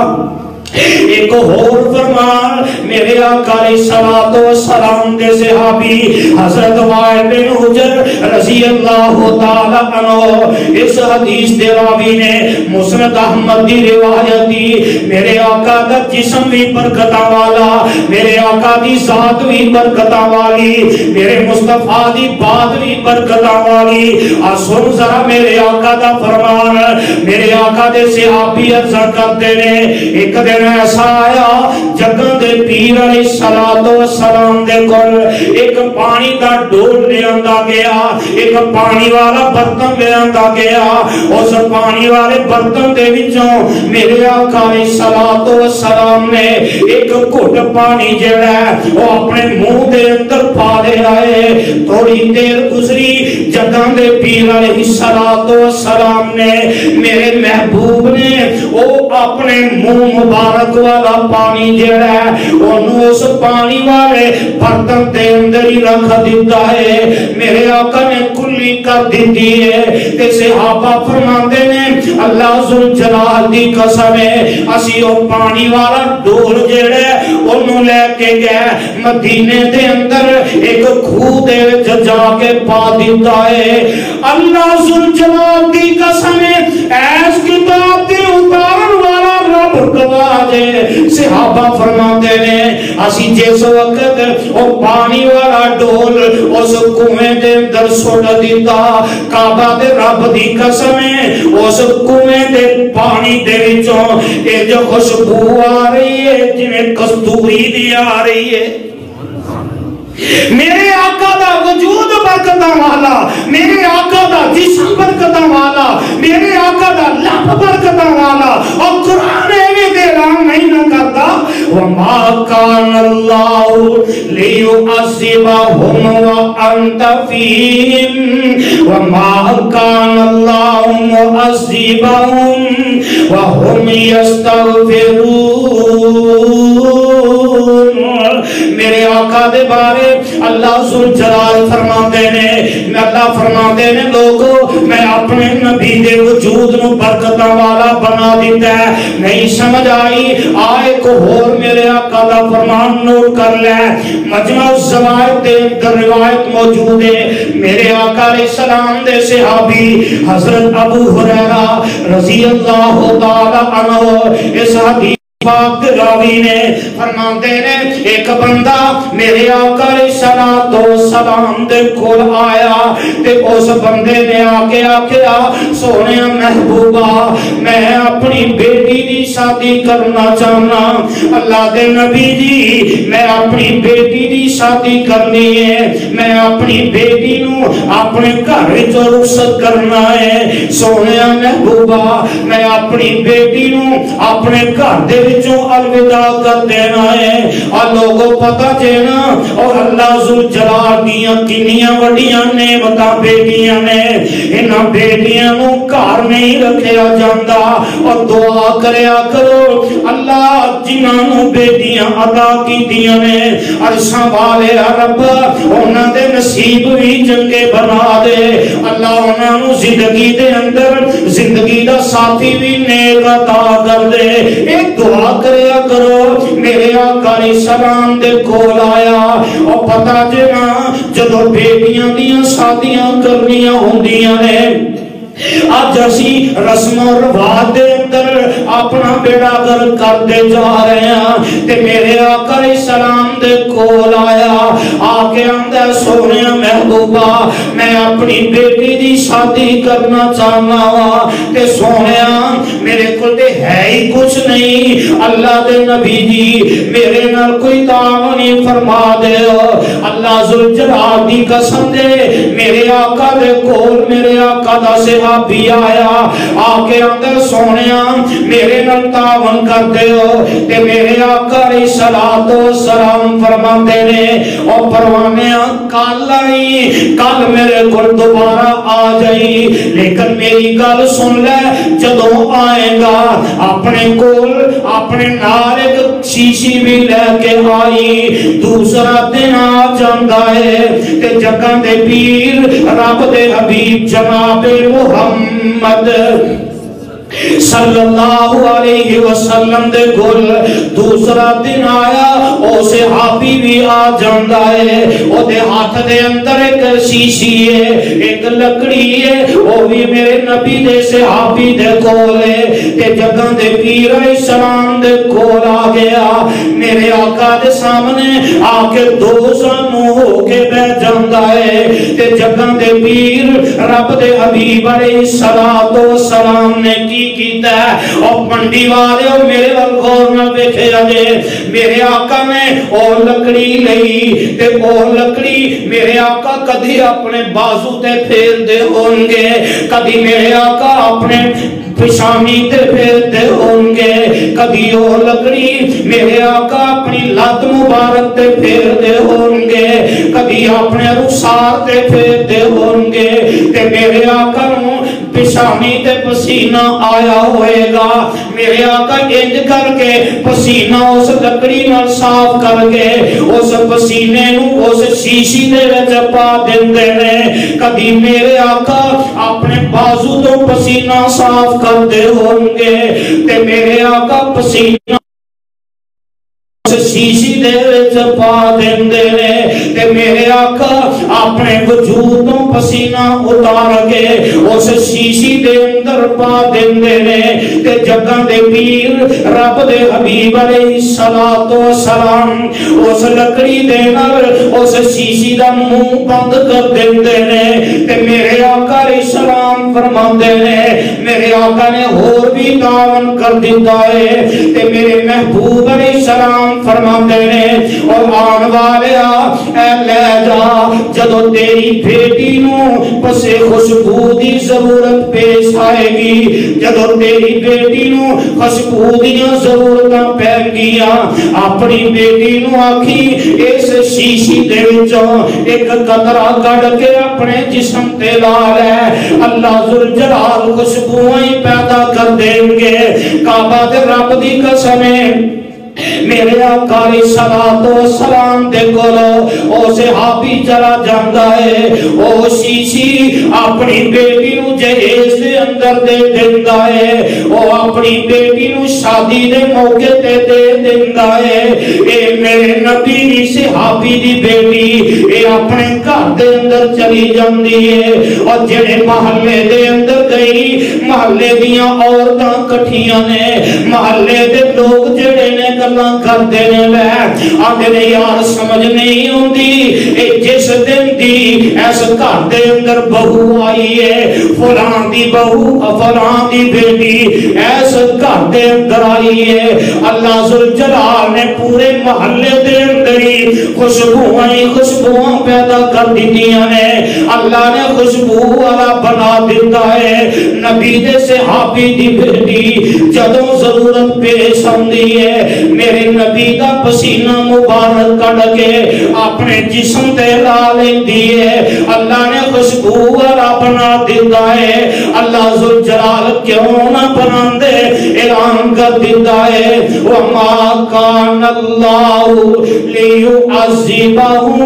ایک اور فرمان میرے آقا علیہ الصلوۃ والسلام دے صحابی حضرت وائل بن حجر رضی اللہ تعالی عنہ اس حدیث دے راوی نے مسند احمد دی روایت دی میرے آقا دا جسم بھی برکتاں والا میرے آقا دی ذات بھی برکتاں والی میرے مصطفیٰ دی بات بھی برکتاں والی سن ذرا میرے آقا دا فرمان میرے آقا دے صحابی عرض کرتے نے ایک دن ایسا آیا جگہ دے پیر علیہ السلام دے کول ایک پانی دا ڈول لے آندا گیا ایک پانی والا برتن لے آندا گیا اس پانی والے برتن دے وچوں میرے آقا علیہ السلام نے ایک گھٹ پانی جڑا ہے وہ اپنے منہ دے اندر پا لے آئے تھوڑی دیر گزری جگہ دے پیر علیہ السلام نے میرے محبوب نے وہ اپنے منہ مبارک والا پانی جڑا ہے انہوں اس پانی والے برتن دے اندر ہی رکھ دیتا ہے میرے آقا نے کلی کر دیتی ہے کہ صحابہ فرماتے ہیں اللہ ذوالجلال دی قسم ہے اسی وہ پانی والا ڈول جڑا ہے انہوں لے کے گئے مدینے دے اندر ایک کھوہ دے جا کے پا دیتا ہے اللہ ذوالجلال دی قسم ہے ایس کتاب دے اتارن والا رب گواہ دے صحابہ فرماتے ہیں اسی جس وقت وہ پانی والا ڈول اس کنویں دے اندر سٹ دیتا کعبہ دے رب دی قسم ہے اس کنویں دے پانی دے وچوں اے جو خوشبو آ رہی ہے جویں کستوری دی آ رہی ہے میرے آقا دا وجود برکتاں والا میرے آقا دا جسم برکتاں والا میرے آقا دا لب برکتاں والا اور قرآن ایویں دے اعلان نہیں نہ کرتا وما کان اللہ لیعذبہم وانت فیہم وما کان اللہ معذبہم وہم یستغفرون میرے آقا دے بارے اللہ ذوالجلال فرماتے ہیں اللہ فرماتے ہیں لوگوں میں اپنے نبی دے وجود نو برکتاں والا بنا دیتا ہے نہیں سمجھ آئی آئے کو اور میرے آقا دا فرمان نوٹ کر لے مجمع الزوائد دے اندر روایت موجود ہے میرے آقا علیہ السلام دے صحابی حضرت ابو ہریرہ رضی اللہ تعالی عنہ اس حدیث پاک راوی نے فرماتے ہیں ایک بندہ میرے آقا علیہ السلام دے کول آیا تے اس بندے نے آکے آکھیا سونے محبوبہ میں اپنی بیٹی دی شادی کرنا چاہنا اللہ دے نبی جی میں اپنی بیٹی دی شادی کرنی ہے میں اپنی بیٹی نو اپنے گھر وچ رخصت کرنا ہے سونے محبوبہ میں اپنی بیٹی نو اپنے گھر دے وچوں الوداع کر دینا ہے اور لوگوں پتہ دینا اور اللہ ذوالجلال دیاں کنیاں وڈیاں نعمتاں بیٹیاں نے انہاں بیٹیاں نو گھر نہیں رکھیا جاندا اور دعا کریا کرو اللہ جنہاں نو بیٹیاں عطا کیتیاں نے عرشاں والے رب انہاں دے نصیب بھی چنگے بنا دے اللہ انہاں نو زندگی دے اندر زندگی دا ساتھی بھی نیک عطا کر دے ایک دعا کریا کرو میرے آقا علیہ السلام دے کول آیا اور پتہ جنا جدو بیٹیاں دیاں شادیاں کرنیاں ہوندیاں نے آج اسی رسم و رواج دے اندر اپنا بیڑا گر کرتے جا رہے ہیں تے میرے آقا علیہ السلام دے کول آیا آکے اندے سونیا محبوبہ میں اپنی بیٹی دی شادی کرنا چاہنا ہوا تے سونیا میرے کل دے ہے ہی کچھ نہیں اللہ دے نبی جی میرے نال کوئی تعاونی فرما دے اللہ ذوالجلال دی قسم دے میرے آقا دے کول میرے آقا دا سے بھی آیا آکے اندر سونیا میرے نال تعاون کر دے ہو تے میرے آقا علیہ السلام فرماتے نے اور پروانیاں کل آئی کل میرے گھر دوبارہ آ جائی لیکن میری گل سن لے جدوں آئے گا اپنے کول اپنے نال ایک شیشی بھی لے کے آئی دوسرا دن آ جاندا ہے تے جگہ دے پیر رب دے حبیب جناب محمد صلی اللہ علیہ وسلم دے گل دوسرا دن آیا او صحابی بھی آ جاندا ہے او دے ہاتھ دے اندر ایک شیشی ہے ایک لکڑی ہے او بھی میرے نبی دے صحابی دے کول ہے تے جگہ دے پیر علیہ السلام دے کول آ گیا میرے آقا دے سامنے آ کے دوزانوں ہو کے بیٹھ جاندا ہے تے جگہ دے پیر رب دے حبیب علیہ السلام نے کیتا ہے اور منڈی والے اور میرے غور نہ بیٹھے جے میرے آقا نے اور لکڑی لئی تے اور لکڑی میرے آقا کدھی اپنے بازو تے پھیر دے ہوں گے کدھی میرے آقا اپنے پشانی تے پھیر دے ہوں گے کدھی اور لکڑی میرے آقا اپنی لات مبارک تے پھیر دے ہوں گے کدھی اپنے رخسار تے پھیر دے ہوں گے تے میرے آقا نو پشانی تے پسینہ آیا ہوئے گا میرے آقا انج کر کے پسینہ اس لکڑی نال صاف کر کے اس پسینے نو اس شیشی دے وچ پا دیندے نے کدی میرے آقا اپنے بازو تو پسینہ صاف کر دے ہوں گے تے میرے آقا پسینہ شیشی دے وچ پا دیندے نے تے میرے آقا اپنے وجود تو پسینہ اتار کے اس شیشی دے اندر پا دیندے نے تے جگہ دے پیر رب دے حبیب علیہ السلام اس لکڑی دے نال اس شیشی دا منہ بند کر دیندے نے تے میرے آقا علیہ السلام فرماندے نے میرے آقا نے اور بھی تعاون کر دیتا ہے تے میرے محبوب علیہ السلام فرماتے ہیں اور آن والیا اے لے جا جدو تیری بیٹی نو پسے خوشبو دی ضرورت پیش آئے گی جدو تیری بیٹی نو خوشبو دیاں ضرورتاں پہ گیا اپنی بیٹی نو آکھی اس شیشی دے وچوں ایک قطرہ کڑ کے اپنے جسم تے لا لے اللہ ذوالجلال خوشبوئیں پیدا کر دیں گے کعبہ دے رب دی قسمیں میرے آقا علیہ السلام دے کولو او صحابی چلا جاندا ہے او شیشی اپنی بیٹی نو جہیز دے اندر دے دیندا ہے او اپنی بیٹی نو شادی دے موقع تے دے دیندا ہے اے میرے نبی دی صحابی دی بیٹی اے اپنے گھر دے اندر چلی جاندی ہے اور جڑے محلے دے اندر گئی محلے دیاں عورتاں کٹھیاں نے محلے دے لوگ جڑے نے گلاں کر دینے لے آدھے نے یار سمجھ نہیں ہوندی اے جس دن دی ایس گھر دے اندر بہو آئی ہے فلان دی بہو فلان دی بیٹی ایس گھر دے اندر آئی ہے اللہ ذوالجلال نے پورے محلے دے اندر ہی خوشبوئیں پیدا کر دیتیاں نے اللہ نے خوشبو والا بنا دیتا ہے نبی دے صحابی دی بیٹی جدوں ضرورت پیش آندی ہے میرے نبی دا پسینہ مبارک کڑ کے اپنے جسم تے لا لیندی ہے اللہ نے خوشبو والا بنا دیتا ہے اللہ ذوالجلال کیوں نہ بنا دے اعلان کر دیتا ہے وما کان اللہ لیعذبہم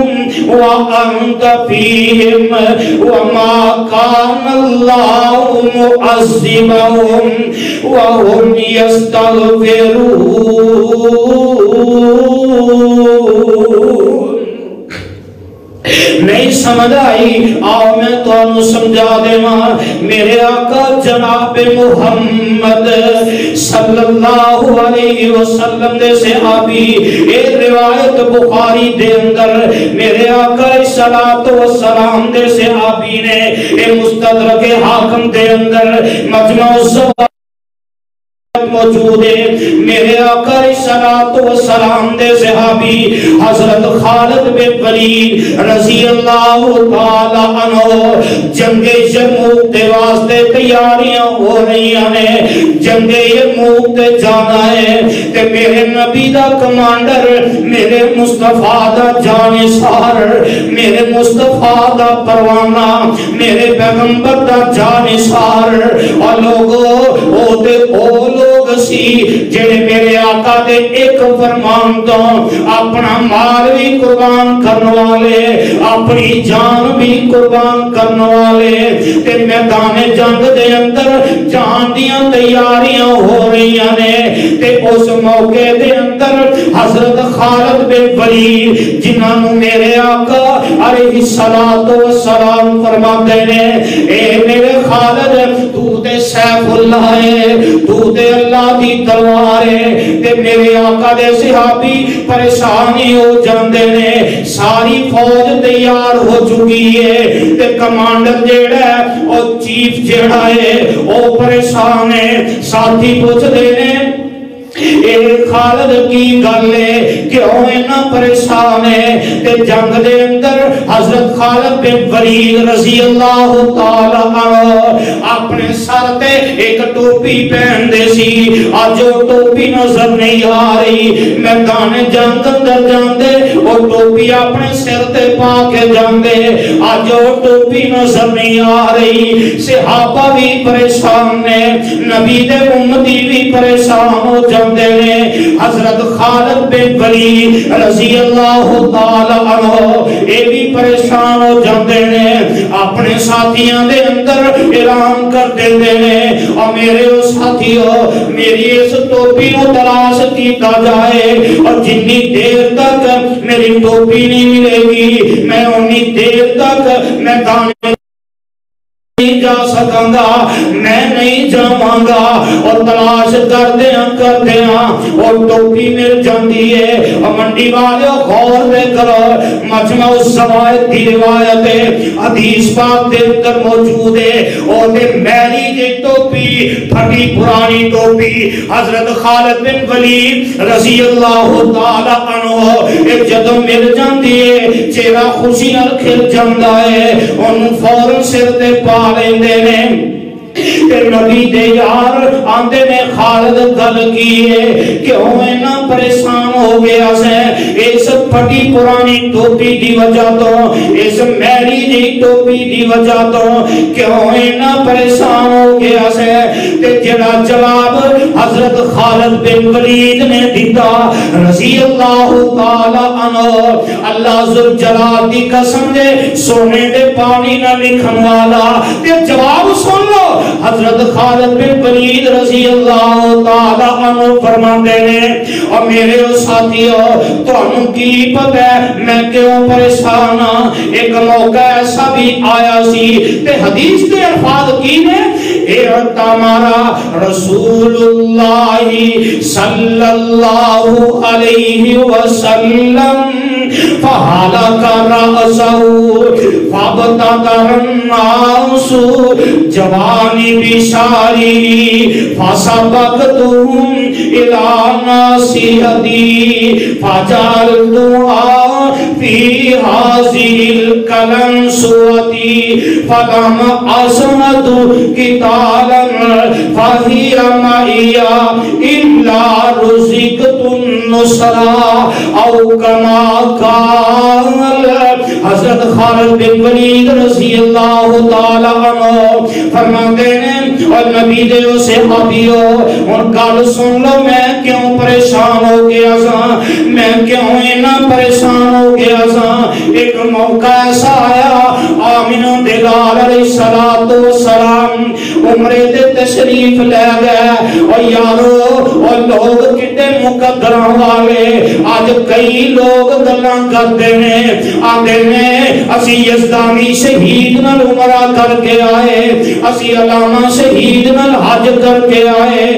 وانت فیہم وما کان اللہ معذبہم وہم یستغفرون نہیں سمجھ آئی آؤ میں تو انہوں سمجھا دے ماں میرے آقا جناب محمد صلی اللہ علیہ وسلم دے صحابی ایک روایت بخاری دے اندر میرے آقا صلاۃ والسلام دے صحابی نے ایک مستدرک حاکم دے اندر مجمع الزوائد موجود ہے میرے آقا صلاۃ والسلام دے صحابی حضرت خالد بن ولید رضی اللہ تعالی عنہ جنگ یرموک دے واسطے تیاریاں ہو رہی ہیں جنگ یرموک تے جانا ہے تے میرے نبی دا کمانڈر میرے مصطفیٰ دا جانثار میرے مصطفیٰ دا پروانہ میرے پیغمبر دا جانثار اور لوگوں لوگ سی جڑے میرے آقا دے ایک فرمان تو اپنا مال بھی قربان کرنے والے اپنی جان بھی قربان کرنے والے تے میدان جنگ دے اندر جان دیاں تیاریاں ہو رہی ہیں تے اس موقع دے اندر حضرت خالد بن ولید جنہوں میرے آقا علیہ السلام فرماتے ہیں اے میرے خالد تو تے سیف اللہ ہے تو تے اللہ دی تلوار ہے تے میرے آقا دے صحابی پریشانی ہو جاندے نے ساری فوج تیار ہو چکی ہے تے کمانڈر جیڑا ہے اور چیف جیڑا ہے وہ پریشان ہے ساتھی پوچھ دینے اے خالد کی گلے کیوں اینا پریشان ہے تے جنگ دے اندر حضرت خالد بن ولید رضی اللہ تعالی عنہ اپنے سر تے ایک ٹوپی پہن دے سی آج وہ ٹوپی نظر نہیں آ رہی میدان جنگ اندر جاندے وہ ٹوپی اپنے سر تے پا کے جاندے آج وہ ٹوپی نظر نہیں آ رہی صحابہ بھی پریشان نے نبی دے امتی بھی پریشان ہو جاندے حضرت خالد بن ولید رضی اللہ تعالی عنہ اے بھی پریشان ہو جاندے نے اپنے ساتھیاں دے اندر اعلان کر دیندے نے اور میرے ساتھیوں میری اس ٹوپی نو تلاش کیتا جائے اور جتنی دیر تک میری ٹوپی نہیں ملے گی میں اتنی دیر تک میدان نہیں جا سکاں گا میں نہیں جاواں گا اور تلاش کر دیاں اور ٹوپی مل جاندی ہے اور منڈی والے غور دے کرو مجمع الزوائد دی روایت ہے حدیث پاک دے اندر موجود ہے اور دے میری جی ٹوپی پھٹی پرانی ٹوپی حضرت خالد بن ولید رضی اللہ تعالی عنہ ایک جدوں مل جاندی ہے چہرہ خوشی نال کھل جاندا ہے انہوں فوراً سر تے پا لیندے نے نبی دے یار آندے میں خالد گل کیے کیوں اینا پریشان ہو گیا سے اس پھٹی پرانی ٹوپی دی وجہ تو اس میری دی ٹوپی دی وجہ تو کیوں اینا پریشان ہو گیا سے تے جڑا جواب حضرت خالد بن ولید نے دیتا رضی اللہ تعالی عنہ اللہ ذوالجلال دی قسم دے سونے دے پانی نہ لکھن والا تے جواب سن لو حضرت خالد بن ولید رضی اللہ تعالی عنہ فرماندے نے اور میرے ساتھیوں تو انہوں کی پتہ ہے میں کیوں پریشان ہاں ایک موقع ایسا بھی آیا سی تے حدیث کے الفاظ کی نے اعتمارا رسول اللہ صلی اللہ علیہ وسلم فحالک رأسہ فابتدر الناس جوانی بشاری فسبقتهم الى ناصیتی فجعلت في هذه الكلنسوة فلم أشهد قتالا فهي معي إلا رزقت النصرة أو كما قال حضرت خالد بن ولید رضی اللہ تعالیٰ عنہ فرماتے ہیں اور نبی دے و صحابیوں ان گل سن لو میں کیوں پریشان ہو گیا سا میں کیوں اینا پریشان ہو گیا سا ایک موقع ایسا آیا آمینہ دلال علیہ السلام عمرے دے تشریف لے گئے اور یارو اور لوگ کتے مقدرہ والے آج کئی لوگ گلان کرتے ہیں آدھے نے اسی یزدانی شہید نال عمرہ کر کے آئے اسی علامہ شہید نال حج کر کے آئے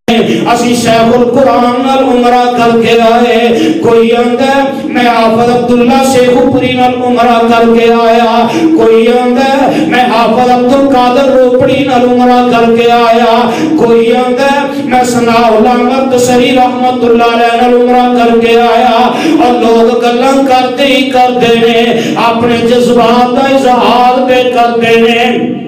اسی شیخ القرآن نال عمرہ کر کے آئے کوئی آندا میں حافظ عبداللہ شیخ پوری نال عمرہ کر کے آیا کوئی آندا میں حافظ عبدالقادر روپڑی نال عمرہ کر کے آیا کوئی آندا میں ثناء اللہ مقدسری رحمت اللہ علیہ نال عمرہ کر کے آیا اور لوگ گلاں کرتے ہی کرتے ہیں اپنے جذبات کا اظہار پہ کرتے ہیں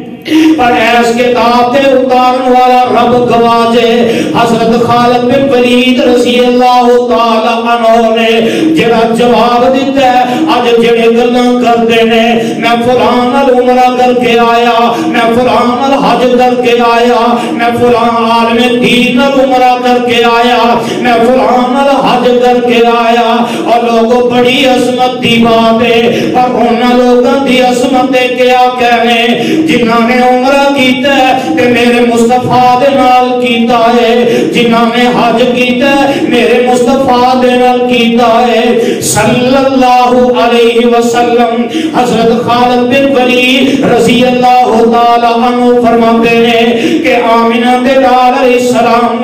پر ایس کتاب تے اتارن والا رب گواجے حضرت خالد بن ولید رضی اللہ تعالیٰ عنہ نے جڑا جواب دیتا ہے آج جڑے گلاں کردے نے میں فلان نال عمرہ کر کے آیا میں فلان نال حج کر کے آیا میں فلان عالم دین نال عمرہ کر کے آیا میں فلان نال حج کر کے آیا اور لوگوں بڑی عظمت دی بات ہے پر انہاں لوگاں دی عظمت کیا کہنے جنہاں نے عمرہ کیتا ہے کہ میرے مصطفیٰ دے نال کیتا ہے جنہاں نے حج کیتا ہے میرے مصطفیٰ دے نال کیتا ہے صلی اللہ علیہ وسلم حضرت خالد بن ولید رضی اللہ تعالی عنہ فرماتے ہیں کہ آمینہ دے لال علیہ السلام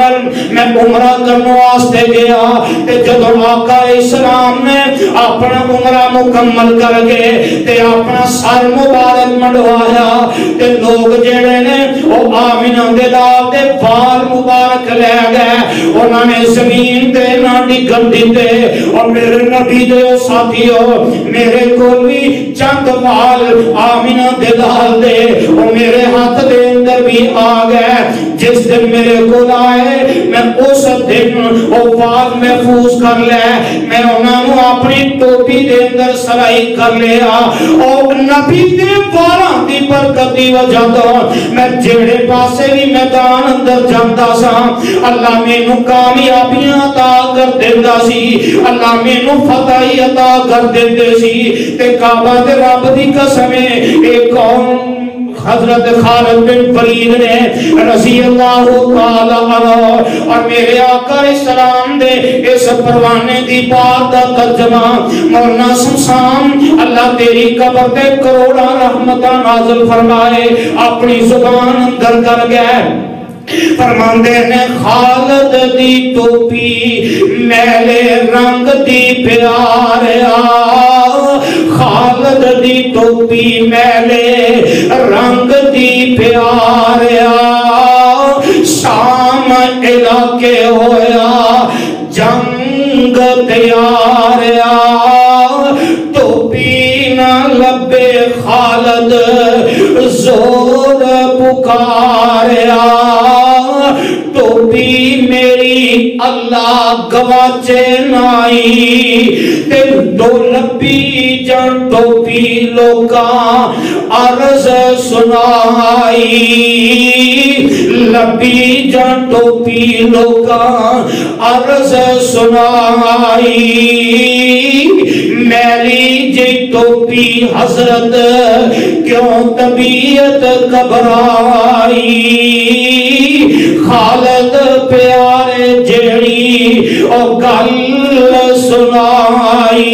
میں عمرہ کرنے واسطے گیا تے جب آقا علیہ السلام نے اپنا عمرہ مکمل کر گئے تے اپنا سر مبارک منڈوایا تے لوگ جڑے نے وہ آمینہ دے لال دے بال مبارک لے گئے انہوں نے زمین دے ناڈی گندی دے اور میرے نبی دے ساتھیوں میرے کو بھی چند بال آمینہ دے لال دے اور میرے ہاتھ دے اندر بھی آگئے جس دن میرے کو لائے میں اس دن وہ بال محفوظ کر لے میں انہوں نے اپنی ٹوپی دے اندر سرائی کر لیا اور نبی دے بالاں دی برکت دی وجہ تو میں جڑے پاسے بھی میدان اندر جانتا سا اللہ میں نو کامیابیاں عطا کر دیندہ سی اللہ میں نو فتحی عطا کر دیندے سی تے کعبہ دے رب دی قسمیں ایک قوم حضرت خالد بن ولید نے رضی اللہ تعالی عنہ اور میرے آقا علیہ السلام دے اس پروانے دی بات دا ترجمہ مولانا سمسام اللہ تیری قبر تے کروڑا رحمتہ نازل فرمائے اپنی زبان اندر کر گئے فرماندے نے خالد دی ٹوپی میلے رنگ دی پیاریا خالد دی ٹوپی میلے رنگ دی پیاریا شام علاقے ہویا جنگ تیاریا ٹوپی نہ لبے خالد زور پکاریا ٹوپی میری اللہ گواچے نائی تے دو لبی جن ٹوپی لوکا عرض سنائی لبی جن ٹوپی لوکا عرض سنائی میری جی ٹوپی حضرت کیوں طبیعت گھبرائی خالد پیارے جیڑی او گل سنائی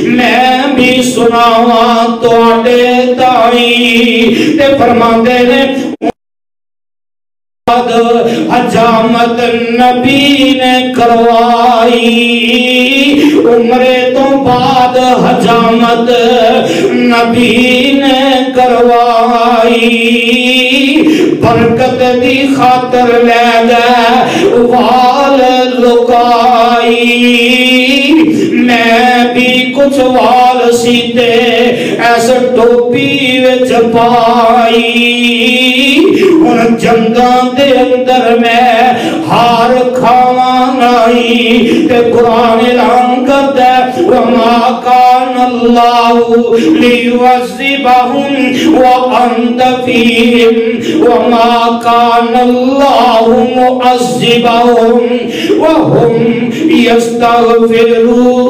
میں بھی سناواں تواڈے تائی تے فرماندے نے حجامت نبی نے کروائی عمرے تو بعد حجامت نبی نے کروائی برکت دی خاطر لے گئے وال لکائی کچھ وال سیتے ایس ٹوپی وچ پائی ان جنگاں دے اندر میں ہار کھاواں نائی تے قرآن اعلان کرتا ہے وما کان اللہ لیعذبہم وانت فیہم وما کان اللہ معذبہم وہم یستغفرون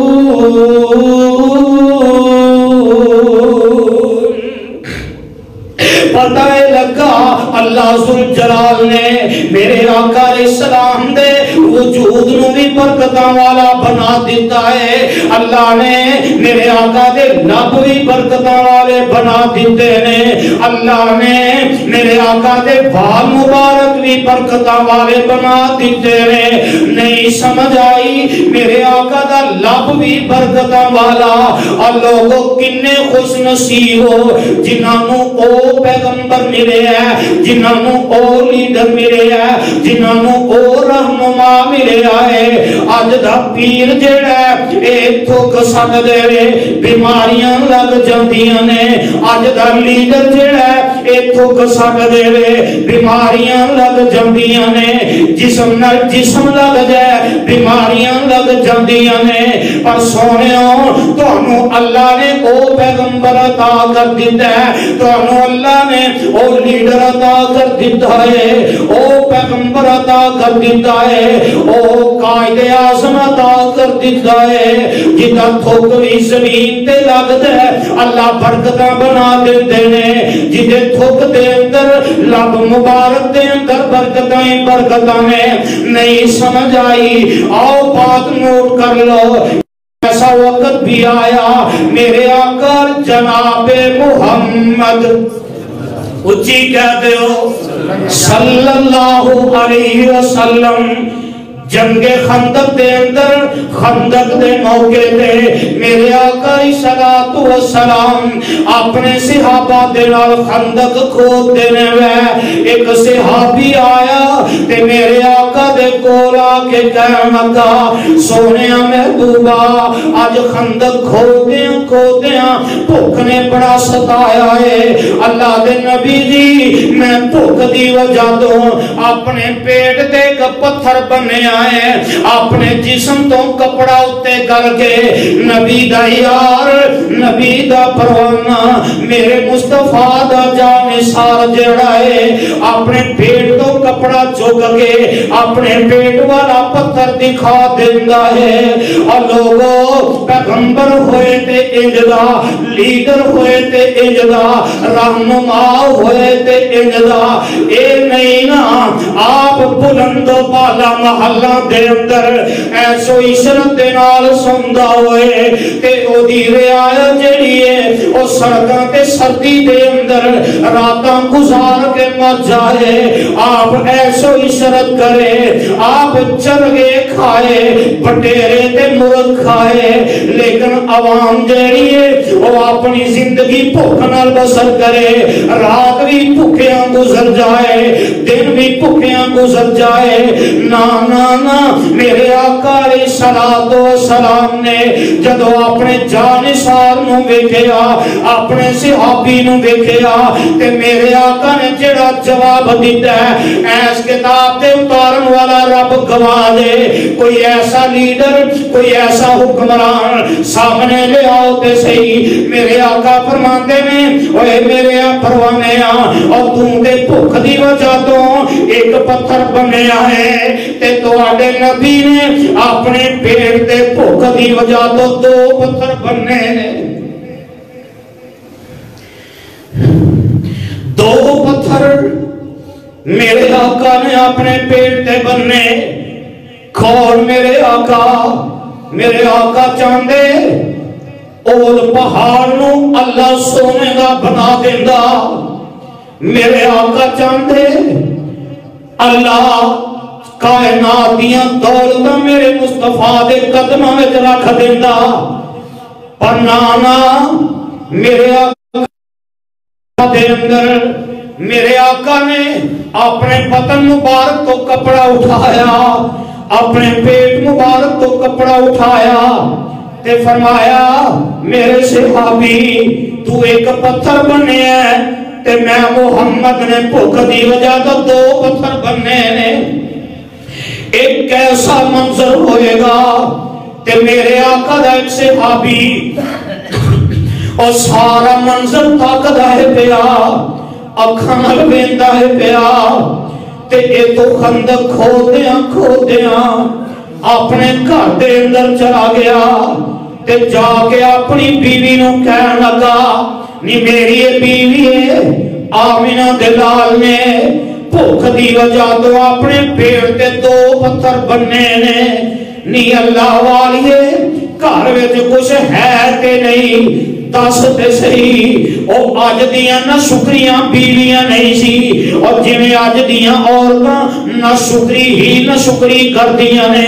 پتہ لگا اللہ ذوالجلال نے میرے آقا علیہ السلام دے وجود نو بھی برکتاں والا بنا دیتا ہے اللہ نے میرے آقا دے لب بھی برکتاں والے بنا دیتے ہیں اللہ نے میرے آقا دے بال مبارک بھی برکتاں والے بنا دیتے ہیں نہیں سمجھ آئی میرے آقا دا لب بھی برکتاں والا اور لوگوں کنے خوش نصیب ہو جنہاں نو او پیغمبر ملے ہے جنہاں نو او لیڈر ملے ہے جنہاں نو او رہنما ملے ہے اج دا پیر جڑا ہے اے تھوک سد دے بیماریاں لگ جاندیاں نے اج دا لیڈر جڑا ہے اے تھوک سد دے بیماریاں لگ جاندیاں نے جسم نال جسم لگ جائے بیماریاں لگ جاندیاں نے پر سونےو تانوں اللہ نے او پیغمبر عطا کر دیتا ہے تانوں اللہ نے او لیڈر عطا کر دیتا ہے او پیغمبر عطا کر دیتا ہے او قائد اعظم عطا کر دیتا ہے جدا تھوک بھی زمین تے لگدا ہے اللہ برکتاں بنا دیندے نے جدے تھوک دے اندر لب مبارک دے اندر برکتاں ہی برکتاں نے نہیں سمجھ آئی آؤ بات نوٹ کر لو ایسا وقت بھی آیا میرے آقا جناب محمد اچھی کہتے ہو صلی اللہ علیہ وسلم جنگ خندق دے اندر خندق دے موقع دے میرے آقا صلوات و سلام اپنے صحابہ دے نال خندق کھود دینے میں ایک صحابی آیا تے میرے آقا دے کولا کے کہنے لگا سونے محبوبہ آج خندق کھودیاں بھوک نے بڑا ستایا ہے اللہ دے نبی جی میں بھوک دی وجہ تو اپنے پیٹ دے کا پتھر بنے اپنے جسم تو کپڑا اتے کر کے نبی دا یار نبی دا پروانہ میرے مصطفیٰ دا جانثار جڑا ہے اپنے پیٹ تو کپڑا چک کے اپنے پیٹ والا پتھر دکھا دیندا ہے اور لوگوں پیغمبر ہوئے تے انجدا لیڈر ہوئے تے انجدا رہنما ہوئے تے انجدا اے نہیں نا آپ بلند و بالا محلہ دے اندر ایسو عشرت دے نال سندا ہوئے تے او دی رعایت جڑی ہے او سڑکاں تے سردی دے اندر راتاں گزار کے مر جائے آپ ایسو عشرت کرے آپ چرگے کھائے بٹیرے تے مرغ کھائے لیکن عوام جڑی ہے وہ اپنی زندگی بھوک نال بسر کرے رات بھی بھوکیاں گزر جائے دن بھی بھوکیاں گزر جائے نا نا نا میرے آقا علیہ السلام نے جدو اپنے جانثار نو ویکھیا اپنے صحابی نو ویکھیا تے میرے آقا نے جڑا جواب دیتا ہے ایس کتاب تے اتارن والا رب گواہ دے کوئی ایسا لیڈر کوئی ایسا حکمران سامنے لے آؤ تے صحیح میرے آقا فرماتے ہیں اوے میرے پروانے اور تم دے بھوک دی وجہ تو ایک پتھر بنیا ہے تے تو آڈے نبی نے اپنے پیٹ دے بھوک دی وجہ تو 2 پتھر بننے 2 پتھر میرے آقا نے اپنے پیٹ دے بننے کھول میرے آقا چاندے اور پہاڑ نو اللہ سونے دا بنا دیندہ میرے آقا چاندے اللہ کائنات دیاں دولتاں میرے مصطفیٰ دے قدمہ میں رکھ دیندہ پر نانا میرے آقا دے اندر میرے آقا نے اپنے بدن مبارک تو کپڑا اٹھایا اپنے پیٹ مبارک تو کپڑا اٹھایا تے فرمایا میرے صحابی تو ایک پتھر بنے ہے تے میں محمد نے بھوک دی وجہ تو 2 پتھر بنے نے، ایک کیسا منظر ہوئے گا تے میرے آقا دا ایک صحابی اور سارا منظر تاکدہ ہے پیا اکھاں ویندا ہے پیا تے اے تو خندق کھودیاں اپنے گھر دے اندر چلا گیا تے جا کے اپنی بیوی نو کہن لگا نی میری بیوی ہے آمینہ دلال نے بھوک دی وجہ تو اپنے پیٹ تے 2 پتھر بننے نے، نی اللہ والیے گھر وچ کچھ ہے تے نہیں دس تے صحیح او اج دیاں نہ شکریاں بیویاں نہیں سی اور جویں اج دیاں عورتاں نہ شکری ہی نہ شکری کردیاں نے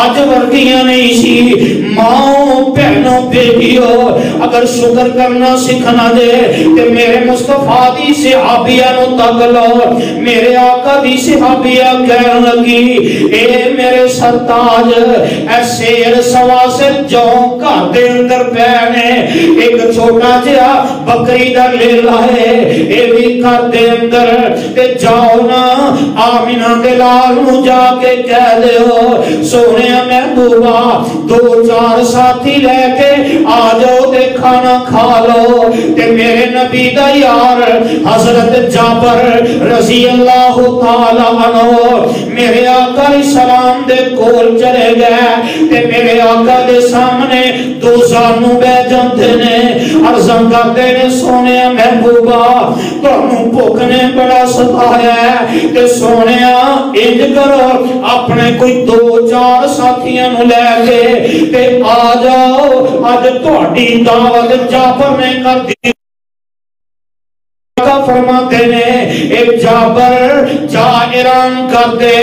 اج ورگیاں نہیں سی، ماں بہنوں بیٹیوں اگر شکر کرنا سیکھنا دے تے میرے مصطفیٰ دی صحابیہ نو تک لو، میرے آقا دی صحابیہ کہن لگی اے میرے سرتاج اے شیر سوا سے جو گھر دے اندر پہنے ایک چھوٹا جہا بکری دا لے لائے اے بھی گھر دے اندر تے جاؤ نا آمینہ دلال نو جا کے کہہ دے ہو سونے محبوبہ 2-4 ساتھی لے کے آ جاؤ تے کھانا کھا لو تے میرے نبی دا یار حضرت جابر رضی اللہ تعالی عنہ میرے آقا علیہ السلام دے کول چلے گئے تے میرے آقا دے سامنے 2 زانو بے جاندے نے عرضاں کرتے نے سونے محبوبہ تانوں بھوک نے بڑا ستایا ہے تے سونے انج کرو اپنے کوئی 2-4 ساتھیاں نو لے کے تے آ جاؤ اج تہاڈی دعوت جابر نے کر دی فرماتے نے ایک جابر جا اعلان کر دے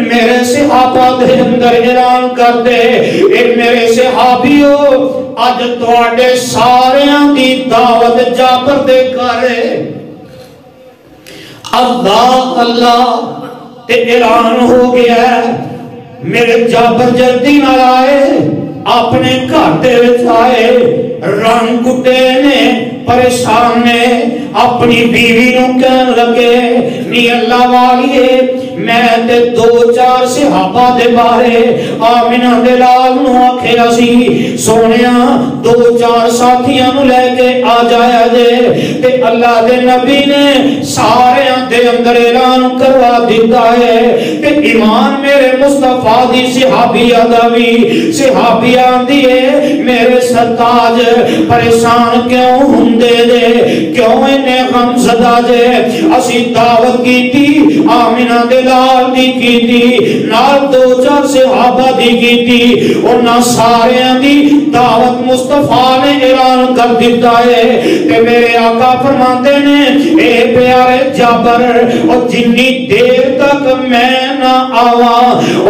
میرے صحابہ دے اندر اعلان کر دے ایک میرے صحابیوں اج تواڈے ساریاں دی دعوت جابر دے گھر اللہ اللہ تے اعلان ہو گیا ہے، میرے جابر جلدی نہ آئے اپنے گھر دے وچ آئے رنگ گٹے نے پریشان نے اپنی بیوی نو کہن لگے نی اللہ والیے میں تے 2-4 صحابہ دے بارے آمینہ دلال نو آکھیا سی سونیاں 2-4 ساتھیاں نو لے کے آ جایا جے تے اللہ دے نبی نے سارے دے اندر اعلان کروا دیتا ہے تے ایمان میرے مصطفیٰ دی صحابیہ دا بھی صحابیہ دیئے میرے سرتاج پریشان کیوں ہندے دے کیوں انہیں غم زدہ دے اسی دعوت کی تھی آمینہ دلال دی کی تھی نال 2-4 صحابہ دی کی تھی اور نہ سارے دی دعوت مصطفیٰ نے اعلان کر دیتا ہے کہ میرے آقا فرماتے نے اے پیارے جابر اور جنی دیر تک میں نہ آوا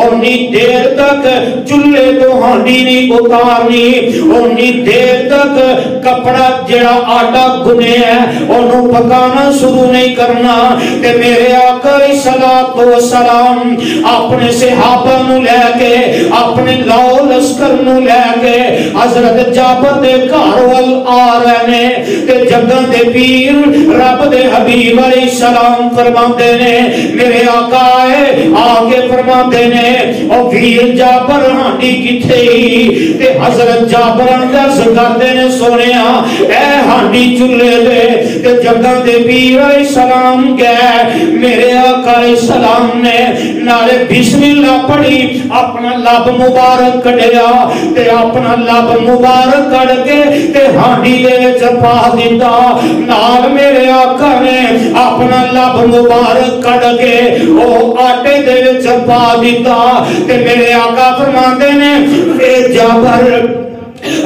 اور نی دیر تک چلے تو ہانڈی نہیں اتارنی اور نی دیر تک کپڑا جڑا آٹا گنے ہے انہوں پکانا شروع نہیں کرنا کہ میرے آقا علیہ السلام اپنے صحابہ نو لے کے اپنے لاؤ لشکر نو لے کے حضرت جابر دے کاروال آ رہنے کہ جگہ دے پیر رب دے حبیب علیہ السلام فرماتے نے میرے آقا آئے آگے فرماتے نے اور پیر جابر ہانڈی کتھے ہی کہ حضرت جابر اندرز کرتے نے سونے اے ہانڈی چلے دے کہ جگہ دے پیر علیہ السلام گئے میرے آقا علیہ السلام نے نالے بسم اللہ پڑھی اپنا لب مبارک کڑیا تے اپنا لب مبارک کڑ کے تے ہانڈی دے چپا دیتا نال میرے آقا نے اپنا لب مبارک کڑ کے او آٹے دے چپا دیتا تے میرے آقا فرماتے نے اے جابر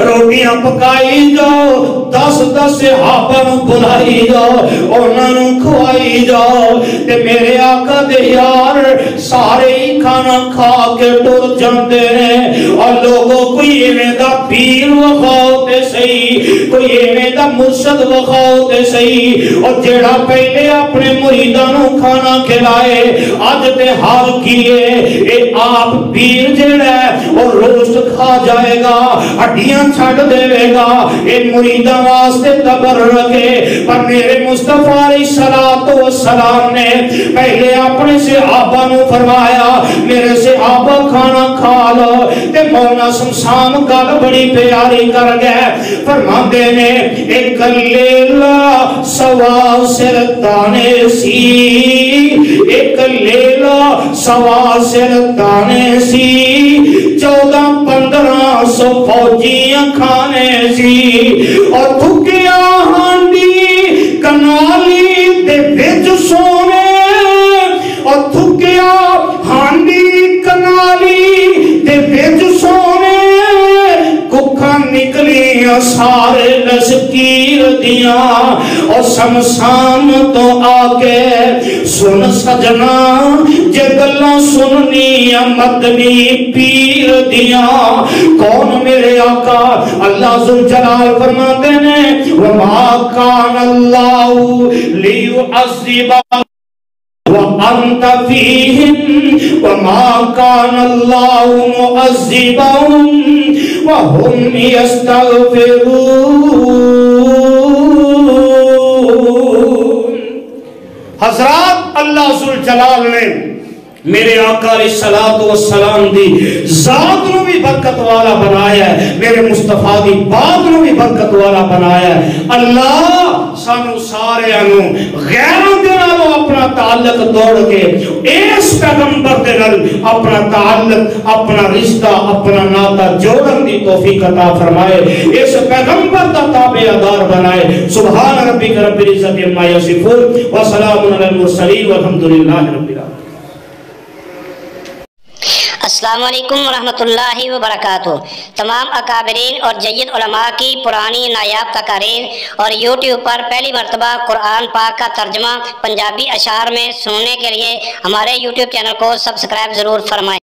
روٹیاں پکائی جاؤ 10 صحابہ نو بلائی جاؤ انہاں نو کھوائی جاؤ تے میرے آقا دے یار سارے ہی کھانا کھا کے ٹر جاندے نے اور لوگوں کوئی ایویں دا پیر وکھاؤ تے صحیح کوئی ایویں دا مرشد وکھاؤ تے صحیح اور جیڑا پہلے اپنے مریداں نو کھانا کھلائے اج تے حال کیے اے آپ پیر جیڑا اور روشت کھا جائے گا، ہڈیاں چھڑ دے گا، ان مریداں واسطے تبرک ہے۔ پر میرے مصطفیٰ علیہ السلام نے پہلے اپنے صحابہ نو فرمایا میرے صحابہ کھانا کھا لو، تے مولا شمشان گل بڑی پیاری کر گئے، فرماندے نے ایک لیلہ سوا سر دانے سی، ایک لیلہ سوا سر دانے سی، 1400-1500 فوجیاں کھانے سی، اور تھکیا ہانڈی کنالی دے وچ سونے، اور تھکیا ہانڈی کنالی دے وچ سونے، ککھاں نکلیاں سارے لشکیر دیاں، اور شمشان تو آکے سن سجنا جے گلاں سننی مدنی پیر دیاں۔ کون میرے آقا اللہ ذوالجلال فرماتے ہیں وَمَا كَانَ اللَّهُ لِيُعَذِّبَهُمْ وَأَنْتَ فِيهِمْ وَمَا كَانَ اللَّهُ مُعَذِّبَهُمْ وَهُمْ يَسْتَغْفِرُونَ۔ حضرات اللہ ذوالجلال نے میرے آقا علیہ السلام دی ذات نو بھی برکت والا بنایا ہے، میرے مصطفیٰ دی بات نو بھی برکت والا بنایا ہے۔ اللہ سانو سارے انو غیروں دے نالوں اپنا تعلق توڑ کے اس پیغمبر دے نال اپنا تعلق، اپنا رشتہ، اپنا ناتا جوڑن دی توفیق عطا فرمائے، اس پیغمبر دا تابعدار بنائے۔ سبحان ربک رب العزت عما یصفون وسلام علی المرسلین والحمدللہ رب العالمین۔ السلام علیکم ورحمۃ اللہ وبرکاتہ۔ تمام اکابرین اور جید علماء کی پرانی نایاب تقاریر اور یوٹیوب پر پہلی مرتبہ قرآن پاک کا ترجمہ پنجابی اشعار میں سننے کے لیے ہمارے یوٹیوب چینل کو سبسکرائب ضرور فرمائیں۔